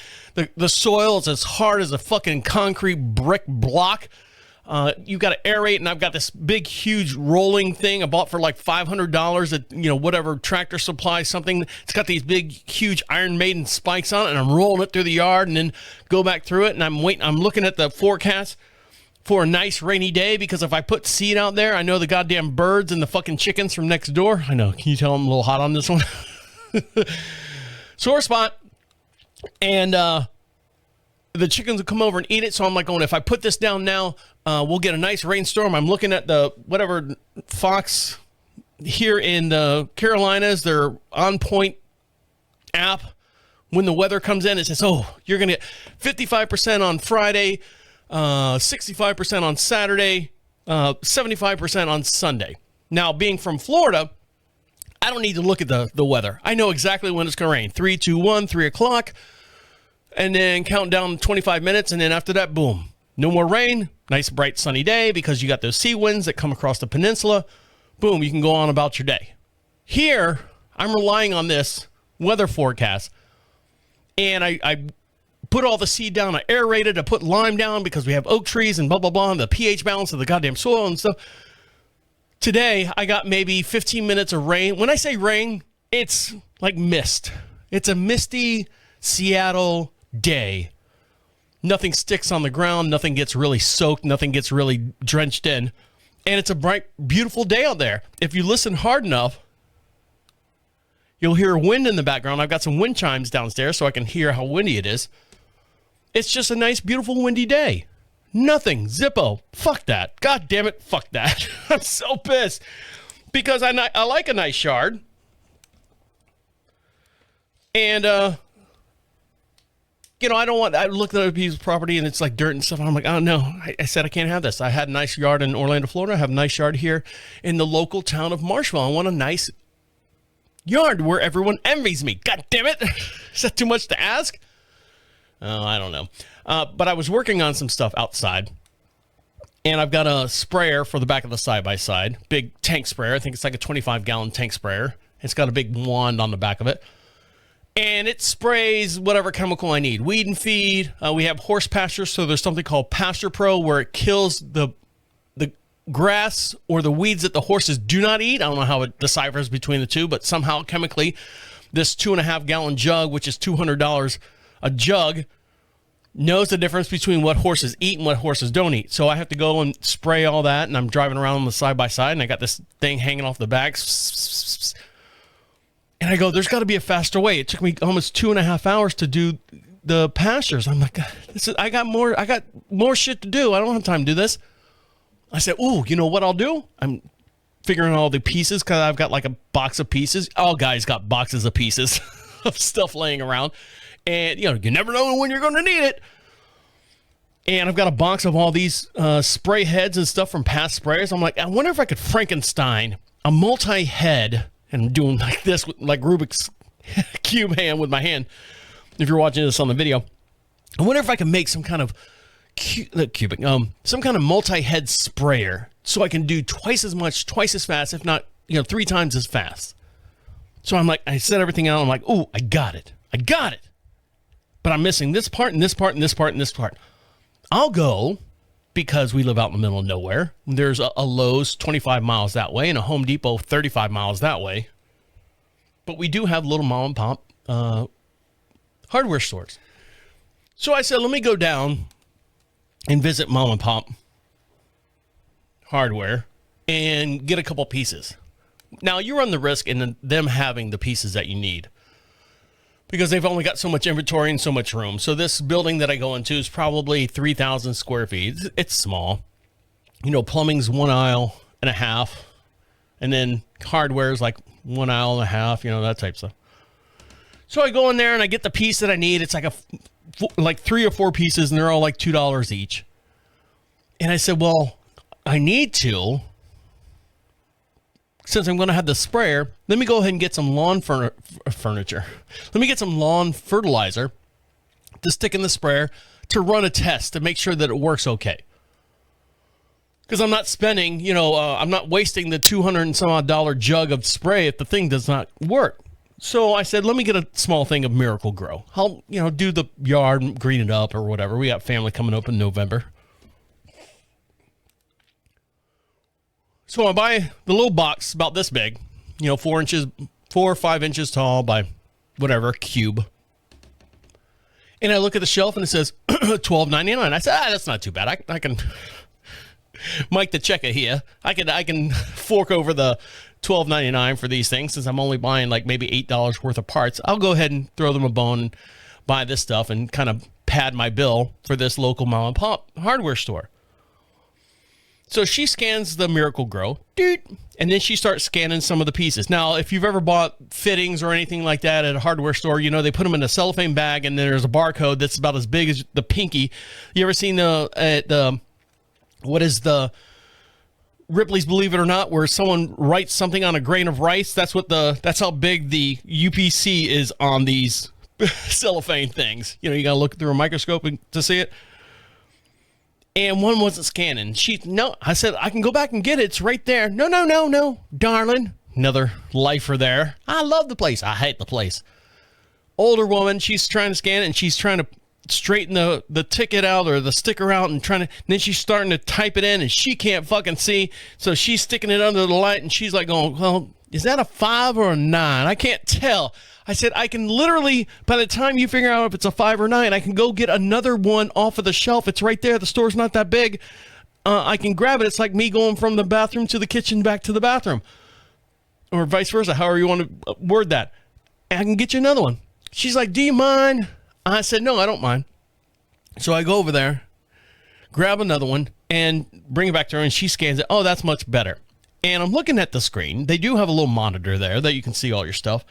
The soil is as hard as a fucking concrete brick block. You got to aerate, and I've got this big, huge rolling thing I bought for like $500 at, whatever Tractor Supply, something. It's got these big, huge Iron Maiden spikes on it, and I'm rolling it through the yard and then go back through it, and I'm looking at the forecast for a nice rainy day, because if I put seed out there, I know the goddamn birds and the fucking chickens from next door. I know. Can you tell I'm a little hot on this one? Sore spot. And the chickens will come over and eat it. So I'm like, if I put this down now, we'll get a nice rainstorm. I'm looking at the whatever Fox here in the Carolinas, their On Point app. When the weather comes in, it says, you're going to get 55% on Friday, 65% on Saturday, 75% on Sunday. Now, being from Florida, I don't need to look at the weather. I know exactly when it's going to rain. 3, 2, 1, 3 o'clock. And then count down 25 minutes. And then after that, boom. No more rain. Nice, bright, sunny day, because you got those sea winds that come across the peninsula. Boom, you can go on about your day. Here, I'm relying on this weather forecast. And I put all the seed down. I aerated. I put lime down because we have oak trees and blah, blah, blah. And the pH balance of the goddamn soil and stuff. Today, I got maybe 15 minutes of rain. When I say rain, it's like mist. It's a misty Seattle day. Nothing sticks on the ground. Nothing gets really soaked. Nothing gets really drenched in. And it's a bright, beautiful day out there. If you listen hard enough, you'll hear wind in the background. I've got some wind chimes downstairs so I can hear how windy it is. It's just a nice, beautiful, windy day. Nothing. Zippo. Fuck that. God damn it. Fuck that. I'm so pissed. Because I like a nice yard. And, I don't want, I looked at a piece of property and it's like dirt and stuff. And I'm like, oh no, I said I can't have this. I had a nice yard in Orlando, Florida. I have a nice yard here in the local town of Marshall. I want a nice yard where everyone envies me. God damn it. Is that too much to ask? Oh, I don't know. But I was working on some stuff outside. And I've got a sprayer for the back of the side-by-side. Big tank sprayer. I think it's like a 25-gallon tank sprayer. It's got a big wand on the back of it. And it sprays whatever chemical I need. Weed and feed. We have horse pasture, so there's something called Pasture Pro where it kills the grass or the weeds that the horses do not eat. I don't know how it deciphers between the two, but somehow chemically, this 2.5-gallon jug, which is $200 a jug, knows the difference between what horses eat and what horses don't eat. So I have to go and spray all that, and I'm driving around on the side-by-side, and I got this thing hanging off the back. And I go, there's got to be a faster way. It took me almost 2.5 hours to do the pastures. I'm like, I got more shit to do. I don't have time to do this. I said, ooh, you know what I'll do? I'm figuring out all the pieces because I've got like a box of pieces. All guys got boxes of pieces of stuff laying around. And, you never know when you're going to need it. And I've got a box of all these spray heads and stuff from past sprayers. I'm like, I wonder if I could Frankenstein a multi-head. And I'm doing like this, like Rubik's Cube hand with my hand. If you're watching this on the video, I wonder if I can make some kind of some kind of multi-head sprayer so I can do twice as much, twice as fast, if not, 3 times as fast. So I'm like, I set everything out. I'm like, oh, I got it. But I'm missing this part and this part and this part and this part. I'll go, because we live out in the middle of nowhere. There's a Lowe's 25 miles that way and a Home Depot 35 miles that way. But we do have little mom and pop hardware stores. So I said, let me go down and visit mom and pop hardware and get a couple pieces. Now, you run the risk in them having the pieces that you need, because they've only got so much inventory and so much room. So this building that I go into is probably 3,000 square feet. It's small. Plumbing's 1.5 aisles. And then hardware is like 1.5 aisles, that type of stuff. So I go in there and I get the piece that I need. It's like 3 or 4 pieces, and they're all like $2 each. And I said, well, I need to, since I'm going to have the sprayer, let me go ahead and get some lawn furniture. Let me get some lawn fertilizer to stick in the sprayer to run a test to make sure that it works okay. Because I'm not spending, I'm not wasting the $200 and some odd jug of spray if the thing does not work. So I said, let me get a small thing of Miracle Grow. I'll, do the yard, green it up or whatever. We got family coming up in November. So I buy the little box about this big, 4 or 5 inches tall by whatever, cube. And I look at the shelf and it says $12.99. I said, that's not too bad. I can Mike the checker here. I can fork over the $12.99 for these things, since I'm only buying like maybe $8 worth of parts. I'll go ahead and throw them a bone and buy this stuff and kind of pad my bill for this local mom and pop hardware store. So she scans the Miracle Grow, and then she starts scanning some of the pieces. Now, if you've ever bought fittings or anything like that at a hardware store, they put them in a cellophane bag, and there's a barcode that's about as big as the pinky. You ever seen what is the Ripley's Believe It or Not, where someone writes something on a grain of rice? That's how big the UPC is on these cellophane things. You got to look through a microscope to see it. And one wasn't scanning. I said, I can go back and get it. It's right there. No, darling. Another lifer there. I love the place. I hate the place. Older woman, she's trying to scan it, and she's trying to straighten the ticket out or the sticker out, and then she's starting to type it in, and she can't fucking see. So she's sticking it under the light, and she's like going, well, is that a 5 or a 9? I can't tell. I said, I can literally, by the time you figure out if it's a 5 or 9, I can go get another one off of the shelf. It's right there. The store's not that big. I can grab it. It's like me going from the bathroom to the kitchen back to the bathroom, or vice versa, however you want to word that. And I can get you another one. She's like, do you mind? I said, no, I don't mind. So I go over there, grab another one, and bring it back to her, and she scans it. Oh, that's much better. And I'm looking at the screen. They do have a little monitor there that you can see all your stuff.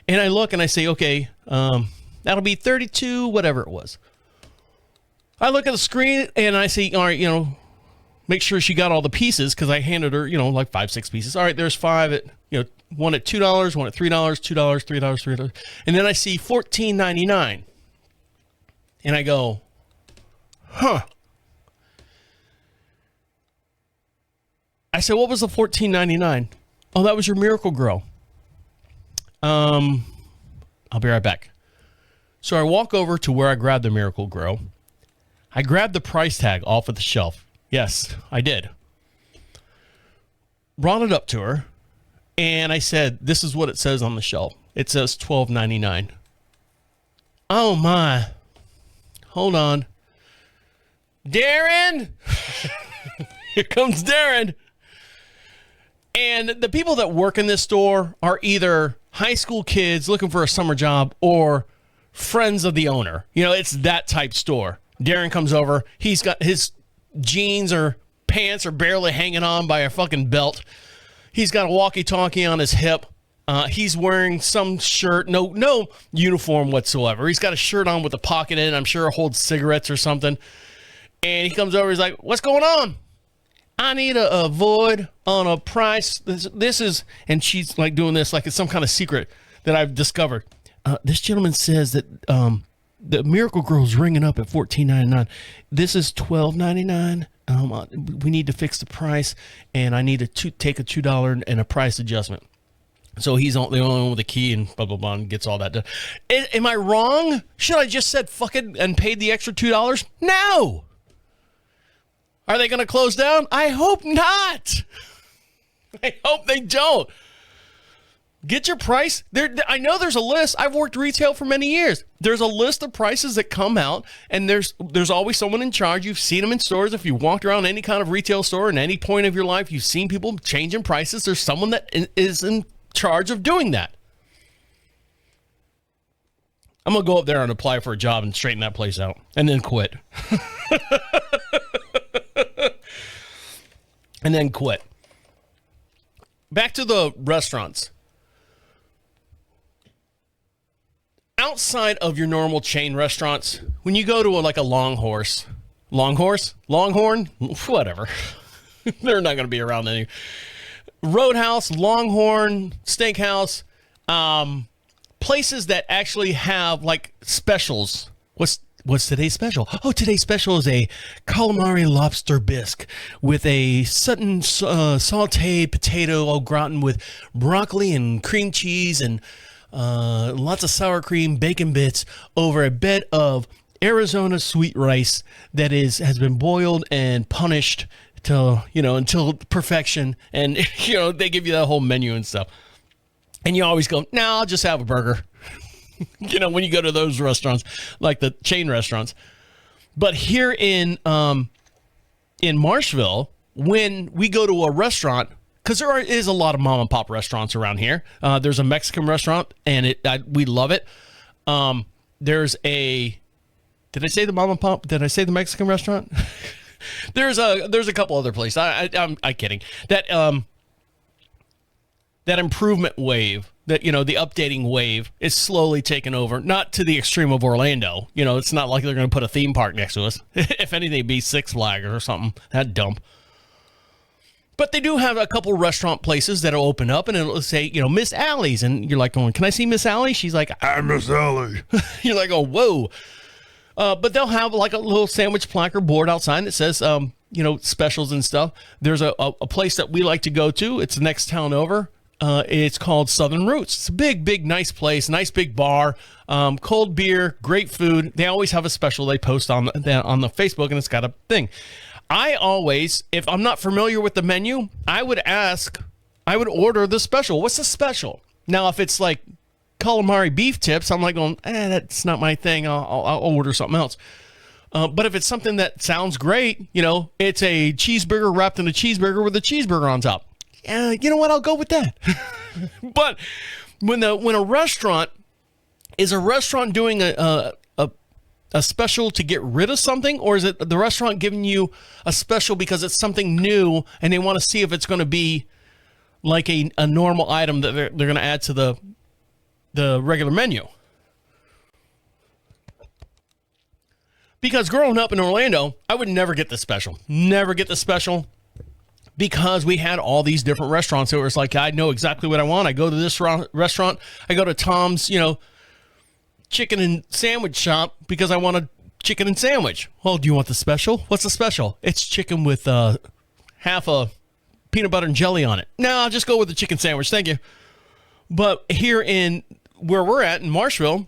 And I look and I say, okay, that'll be 32, whatever it was. I look at the screen and I say, all right, make sure she got all the pieces, because I handed her, like 5-6 pieces. All right, there's 5 at, one at $2, one at $3, $2, $3, $3. And then I see $14.99. And I go, huh. I said, what was the $14.99? Oh, that was your Miracle Grow. I'll be right back. So I walk over to where I grabbed the Miracle Grow. I grabbed the price tag off of the shelf. Yes, I did. Brought it up to her, and I said, this is what it says on the shelf. It says $12.99. Oh, my. Hold on. Darren! Here comes Darren. And the people that work in this store are either high school kids looking for a summer job or friends of the owner. It's that type store. Darren comes over. He's got his jeans or pants are barely hanging on by a fucking belt. He's got a walkie-talkie on his hip. He's wearing some shirt, no uniform whatsoever. He's got a shirt on with a pocket in it. I'm sure it holds cigarettes or something. And he comes over. He's like, what's going on? I need a void on a price. This is, and she's like doing this like it's some kind of secret that I've discovered. This gentleman says that the Miracle Grow is ringing up at $14.99. This is $12.99. We need to fix the price, and I need to take a $2 and a price adjustment. So he's the only one with the key and blah, blah, blah, and gets all that done. Am I wrong? Should I just said fuck it and paid the extra $2? No. Are they going to close down? I hope not. I hope they don't. Get your price. I know there's a list. I've worked retail for many years. There's a list of prices that come out, and there's always someone in charge. You've seen them in stores. If you walked around any kind of retail store in any point of your life, you've seen people changing prices. There's someone that is in charge of doing that. I'm going to go up there and apply for a job and straighten that place out and then quit. And then quit. Back to the restaurants. Outside of your normal chain restaurants, when you go to a Longhorn, whatever. They're not going to be around any. Roadhouse, Longhorn, Steakhouse, places that actually have specials. What's today's special? Oh, today's special is a calamari lobster bisque with a Sutton sauteed potato au gratin with broccoli and cream cheese and lots of sour cream, bacon bits over a bed of Arizona sweet rice that has been boiled and punished till until perfection. And they give you that whole menu and stuff. And you always go, no, I'll just have a burger. When you go to those restaurants, like the chain restaurants. But here in Marshville, when we go to a restaurant, because there is a lot of mom and pop restaurants around here. There's a Mexican restaurant, and we love it. There's a, did I say the mom and pop? Did I say the Mexican restaurant? There's a couple other places. I'm kidding. That improvement wave, that the updating wave is slowly taking over. Not to the extreme of Orlando. It's not like they're going to put a theme park next to us. If anything, it'd be Six Flags or something. That dump. But they do have a couple restaurant places that'll open up, and it'll say, Miss Allie's, and you're like going, can I see Miss Allie? She's like, I'm Miss Allie. You're like, oh, whoa. But they'll have a little sandwich placard board outside that says, specials and stuff. There's a place that we like to go to. It's the next town over. It's called Southern Roots. It's a big, nice place, nice big bar, cold beer, great food. They always have a special they post on the Facebook, and it's got a thing. I always, if I'm not familiar with the menu, I would order the special. What's the special? Now, if it's like calamari beef tips, I'm like going, that's not my thing. I'll order something else. But if it's something that sounds great, it's a cheeseburger wrapped in a cheeseburger with a cheeseburger on top. You know what? I'll go with that. But when a restaurant is a restaurant doing a special to get rid of something, or is it the restaurant giving you a special because it's something new and they want to see if it's going to be like a normal item that they're going to add to the regular menu? Because growing up in Orlando, I would never get the special. Never get the special. Because we had all these different restaurants. So it was like, I know exactly what I want. I go to this restaurant. I go to Tom's, chicken and sandwich shop because I want a chicken and sandwich. Well, do you want the special? What's the special? It's chicken with half a peanut butter and jelly on it. No, I'll just go with the chicken sandwich. Thank you. But here in where we're at in Marshville,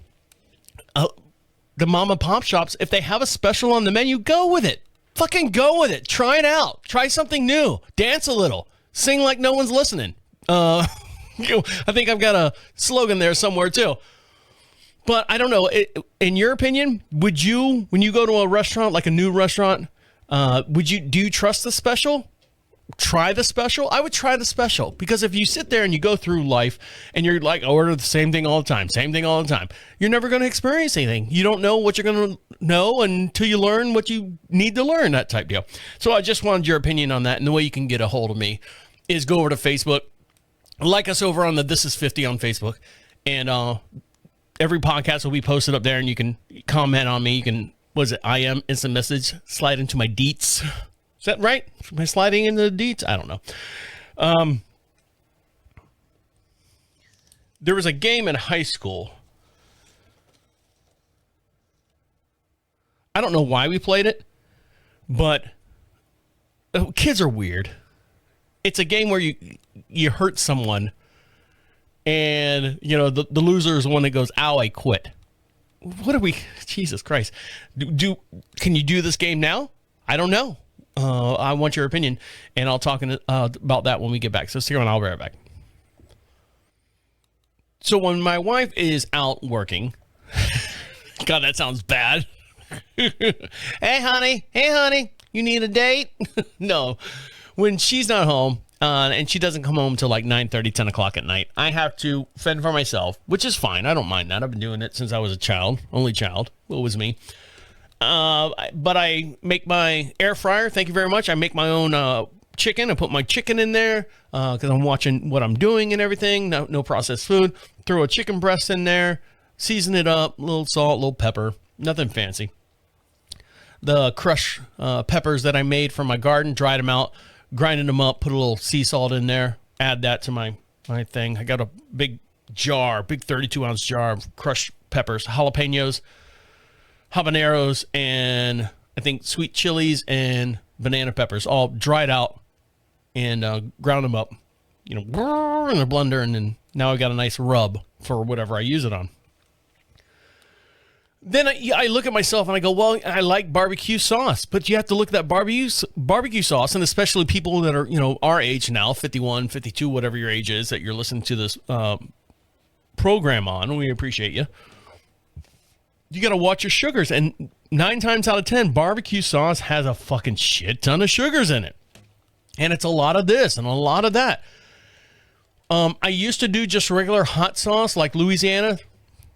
the mom and pop shops, if they have a special on the menu, go with it. Fucking go with it. Try it out. Try something new. Dance a little. Sing like no one's listening. I think I've got a slogan there somewhere too. But I don't know. In your opinion, would you, when you go to a restaurant, like a new restaurant, do you trust the special? Try the special? I would try the special, because if you sit there and you go through life and you're like, I order the same thing all the time, you're never going to experience anything. You don't know what you're going to know until you learn what you need to learn, that type deal. So I just wanted your opinion on that. And the way you can get a hold of me is go over to Facebook, like us over on the This Is 50 on Facebook, and every podcast will be posted up there, and you can comment on me. You can, IM instant message, slide into my deets. Is that right? Am I sliding into the deets? I don't know. There was a game in high school. I don't know why we played it, but kids are weird. It's a game where you hurt someone, and the loser is the one that goes, "Ow, I quit." What are we? Jesus Christ! Can you do this game now? I don't know. I want your opinion, and I'll talk about that when we get back. So stick around, I'll be right back. So when my wife is out working, God, that sounds bad. Hey, honey, you need a date? No. When she's not home, and she doesn't come home till like 9:30, 10 o'clock at night, I have to fend for myself, which is fine. I don't mind that. I've been doing it since I was a child, only child. It was me. But I make my air fryer. Thank you very much. I make my own chicken. I put my chicken in there because I'm watching what I'm doing and everything. No processed food. Throw a chicken breast in there. Season it up. A little salt, a little pepper. Nothing fancy. The crushed peppers that I made from my garden, dried them out, grinded them up, put a little sea salt in there. Add that to my thing. I got a big 32-ounce jar of crushed peppers, jalapenos, habaneros, and I think sweet chilies and banana peppers, all dried out, and ground them up, in a blender, and then now I got a nice rub for whatever I use it on. Then I look at myself and I go, well, I like barbecue sauce, but you have to look at that barbecue sauce, and especially people that are, our age now, 51, 52, whatever your age is that you're listening to this program on. We appreciate you. You got to watch your sugars, and 9 times out of 10, barbecue sauce has a fucking shit ton of sugars in it, and it's a lot of this and a lot of that. I used to do just regular hot sauce like Louisiana.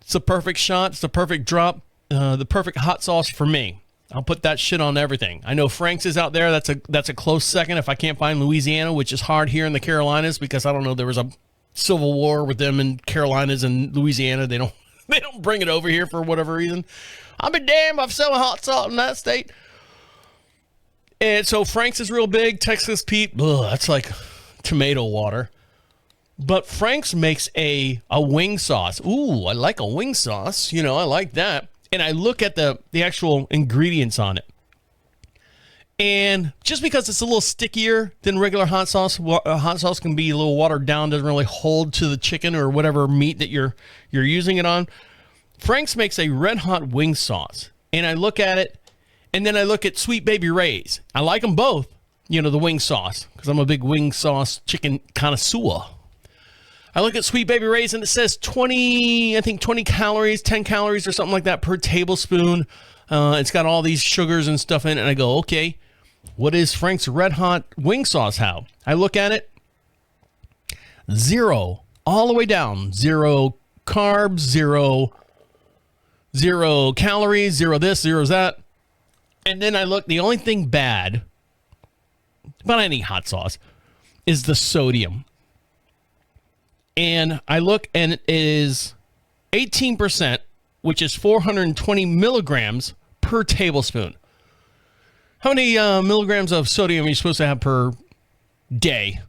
It's the perfect shot. It's the perfect drop. The perfect hot sauce for me. I'll put that shit on everything. I know Frank's is out there. That's a close second if I can't find Louisiana, which is hard here in the Carolinas because I don't know, there was a civil war with them in Carolinas and Louisiana. They don't bring it over here for whatever reason. I'll be damned if I'm selling hot sauce in that state. And so Frank's is real big. Texas Pete, that's like tomato water. But Frank's makes a wing sauce. Ooh, I like a wing sauce. I like that. And I look at the actual ingredients on it. And just because it's a little stickier than regular hot sauce can be a little watered down, doesn't really hold to the chicken or whatever meat that you're using it on. Frank's makes a red hot wing sauce. And I look at it, and then I look at Sweet Baby Ray's. I like them both, the wing sauce, because I'm a big wing sauce chicken connoisseur. I look at Sweet Baby Ray's and it says 20 calories, 10 calories or something like that per tablespoon. It's got all these sugars and stuff in it. And I go, okay, what is Frank's Red Hot wing sauce have? I look at it, 0, all the way down. 0 carbs, 0 calories, 0 this, 0 that. And then I look, the only thing bad about any hot sauce is the sodium. And I look and it is 18%, which is 420 milligrams per tablespoon. How many milligrams of sodium are you supposed to have per day?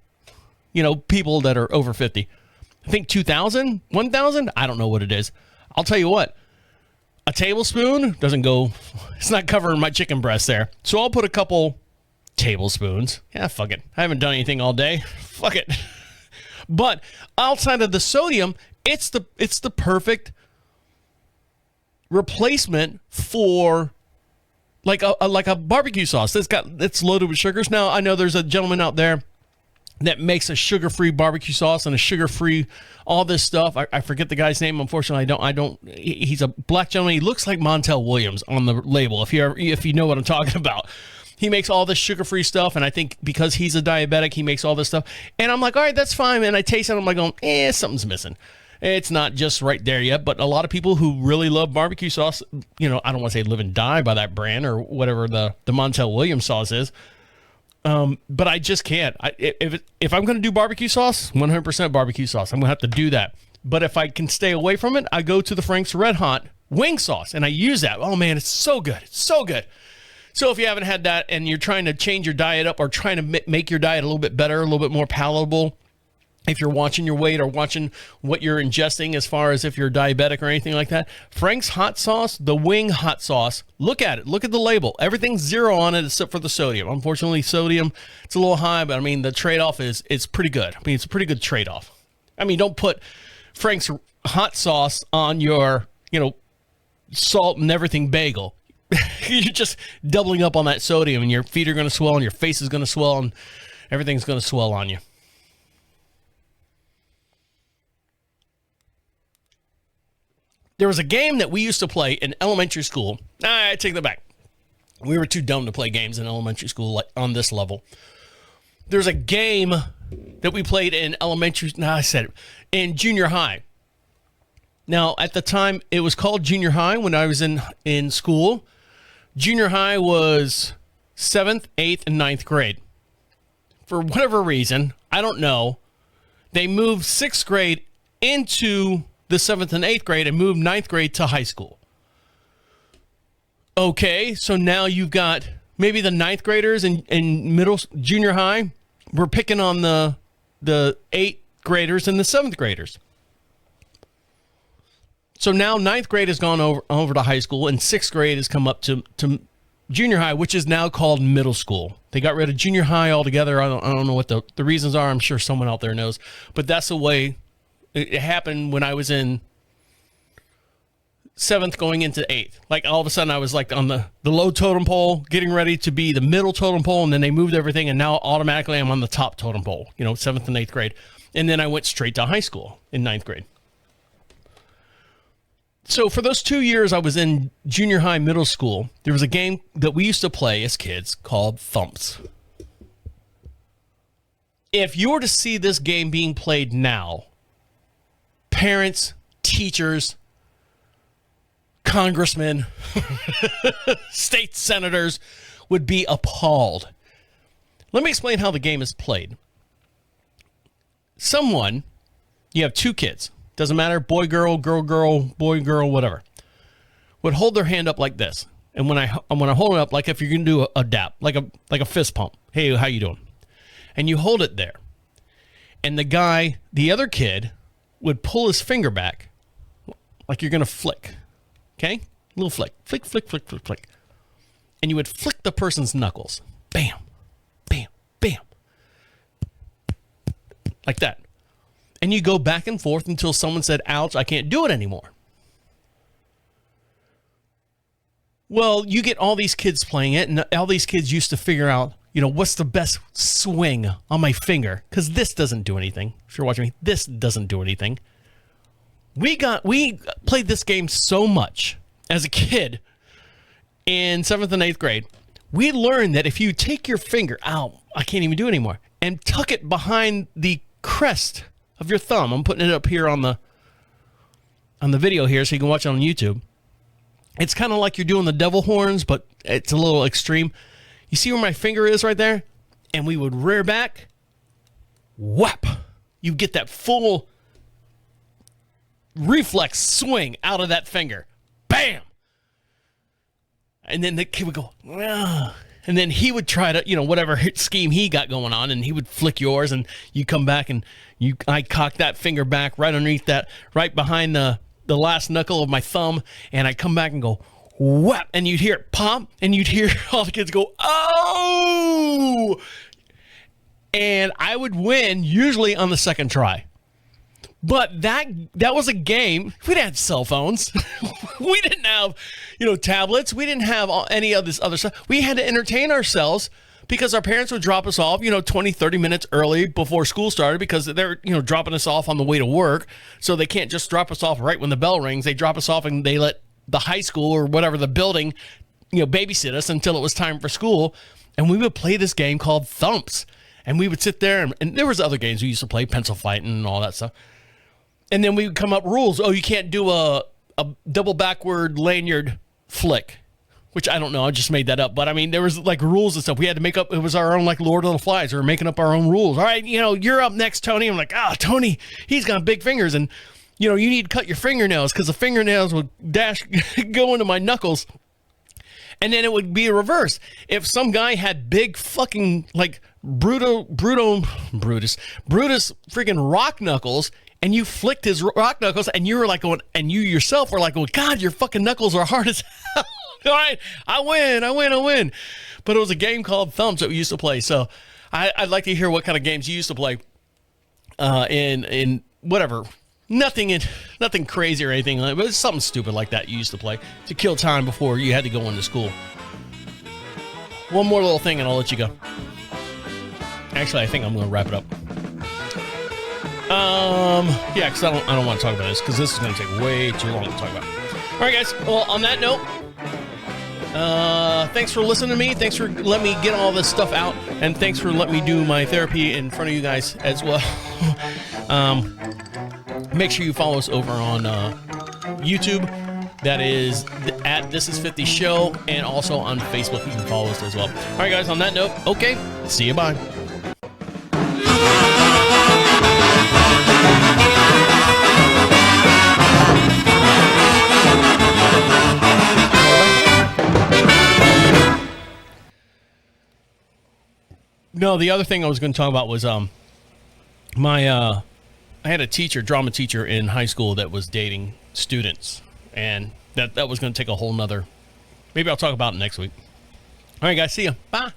You know, people that are over 50. I think 2,000, 1,000. I don't know what it is. I'll tell you what, a tablespoon doesn't go, it's not covering my chicken breast there. So I'll put a couple tablespoons. Yeah, fuck it. I haven't done anything all day. Fuck it. But outside of the sodium, it's the perfect replacement for like a barbecue sauce that's loaded with sugars. Now, I know there's a gentleman out there that makes a sugar-free barbecue sauce and a sugar-free all this stuff. I forget the guy's name. Unfortunately, I don't. He's a black gentleman. He looks like Montel Williams on the label. If you know what I'm talking about. He makes all this sugar-free stuff, and I think because he's a diabetic, he makes all this stuff. And I'm like, all right, that's fine. And I taste it, and I'm like going, something's missing. It's not just right there yet. But a lot of people who really love barbecue sauce, you know, I don't want to say live and die by that brand or whatever the Montel Williams sauce is. But I just can't. If I'm going to do barbecue sauce, 100% barbecue sauce. I'm going to have to do that. But if I can stay away from it, I go to the Frank's Red Hot wing sauce, and I use that. Oh, man, it's so good. It's so good. So if you haven't had that and you're trying to change your diet up or trying to make your diet a little bit better, a little bit more palatable, if you're watching your weight or watching what you're ingesting as far as if you're diabetic or anything like that, Frank's hot sauce, the wing hot sauce, look at it. Look at the label. Everything's 0 on it except for the sodium. Unfortunately, sodium, it's a little high, but I mean, the trade-off is pretty good. I mean, it's a pretty good trade-off. I mean, don't put Frank's hot sauce on your, salt and everything bagel. You're just doubling up on that sodium, and your feet are going to swell, and your face is going to swell, and everything's going to swell on you. There was a game that we used to play in elementary school. I take that back. We were too dumb to play games in elementary school like on this level. There's a game that we played in in junior high. Now, at the time, it was called junior high when I was in school. Junior high was 7th, 8th, and 9th grade. For whatever reason, I don't know, they moved 6th grade into the 7th and 8th grade and moved 9th grade to high school. Okay, so now you've got maybe the 9th graders in junior high. We're picking on the 8th graders and the 7th graders. So now 9th grade has gone over to high school, and 6th grade has come up to junior high, which is now called middle school. They got rid of junior high altogether. I don't know what the reasons are. I'm sure someone out there knows. But that's the way it happened when I was in 7th going into 8th. Like all of a sudden I was like on the low totem pole, getting ready to be the middle totem pole, and then they moved everything, and now automatically I'm on the top totem pole, 7th and 8th grade. And then I went straight to high school in 9th grade. So for those 2 years I was in junior high, middle school, there was a game that we used to play as kids called Thumps. If you were to see this game being played now, parents, teachers, congressmen, state senators would be appalled. Let me explain how the game is played. You have 2 kids. Doesn't matter, boy, girl, girl, girl, boy, girl, whatever, would hold their hand up like this. And when I hold it up, like if you're going to do a dap, like a fist pump. Hey, how you doing? And you hold it there. And the other kid would pull his finger back like you're going to flick. Okay? Little flick. Flick, flick, flick, flick, flick. And you would flick the person's knuckles. Bam, bam, bam. Like that. And you go back and forth until someone said, ouch, I can't do it anymore. Well, you get all these kids playing it, and all these kids used to figure out, what's the best swing on my finger? Because this doesn't do anything. If you're watching me, this doesn't do anything. We played this game so much as a kid in 7th and 8th grade. We learned that if you take your finger out, I can't even do it anymore, and tuck it behind the crest of your thumb. I'm putting it up here on the video here so you can watch it on YouTube. It's kind of like you're doing the devil horns, but it's a little extreme. You see where my finger is right there? And we would rear back. Whap! You get that full reflex swing out of that finger. Bam! And then the kid would go, ah. And then he would try to, whatever scheme he got going on, and he would flick yours, and you come back, and I cock that finger back right underneath that, right behind the last knuckle of my thumb, and I come back and go, whap, and you'd hear it pop, and you'd hear all the kids go, oh! And I would win, usually on the second try. But that was a game. We didn't have cell phones. We didn't have, tablets. We didn't have any of this other stuff. We had to entertain ourselves because our parents would drop us off, 20, 30 minutes early before school started because they're, dropping us off on the way to work. So they can't just drop us off right when the bell rings. They drop us off and they let the high school or whatever, the building, babysit us until it was time for school. And we would play this game called Thumps. And we would sit there and there was other games we used to play, pencil fighting and all that stuff. And then we would come up rules. Oh, you can't do a double backward lanyard flick, which I don't know. I just made that up. But I mean, there was like rules and stuff. We had to make up. It was our own like Lord of the Flies. We were making up our own rules. All right, you're up next, Tony. I'm like, Tony, he's got big fingers. And, you need to cut your fingernails because the fingernails would go into my knuckles. And then it would be a reverse. If some guy had big fucking like Brutus freaking rock knuckles, and you flicked his rock knuckles, and you were like going, and you yourself were like going, God, your fucking knuckles are hard as hell. All right, I win. But it was a game called Thumps that we used to play. So I'd like to hear what kind of games you used to play in whatever. Nothing crazy or anything, but it's something stupid like that you used to play to kill time before you had to go into school. One more little thing, and I'll let you go. Actually, I think I'm going to wrap it up. Yeah, because I don't want to talk about this because this is going to take way too long to talk about. All right, guys. Well, on that note, thanks for listening to me. Thanks for letting me get all this stuff out, and thanks for letting me do my therapy in front of you guys as well. Make sure you follow us over on YouTube. That is at This Is 50 Show, and also on Facebook. You can follow us as well. All right, guys. On that note, okay. See you. Bye. No, the other thing I was going to talk about was I had a drama teacher in high school that was dating students, and that was going to take a whole nother. Maybe I'll talk about it next week. All right, guys, see ya. Bye.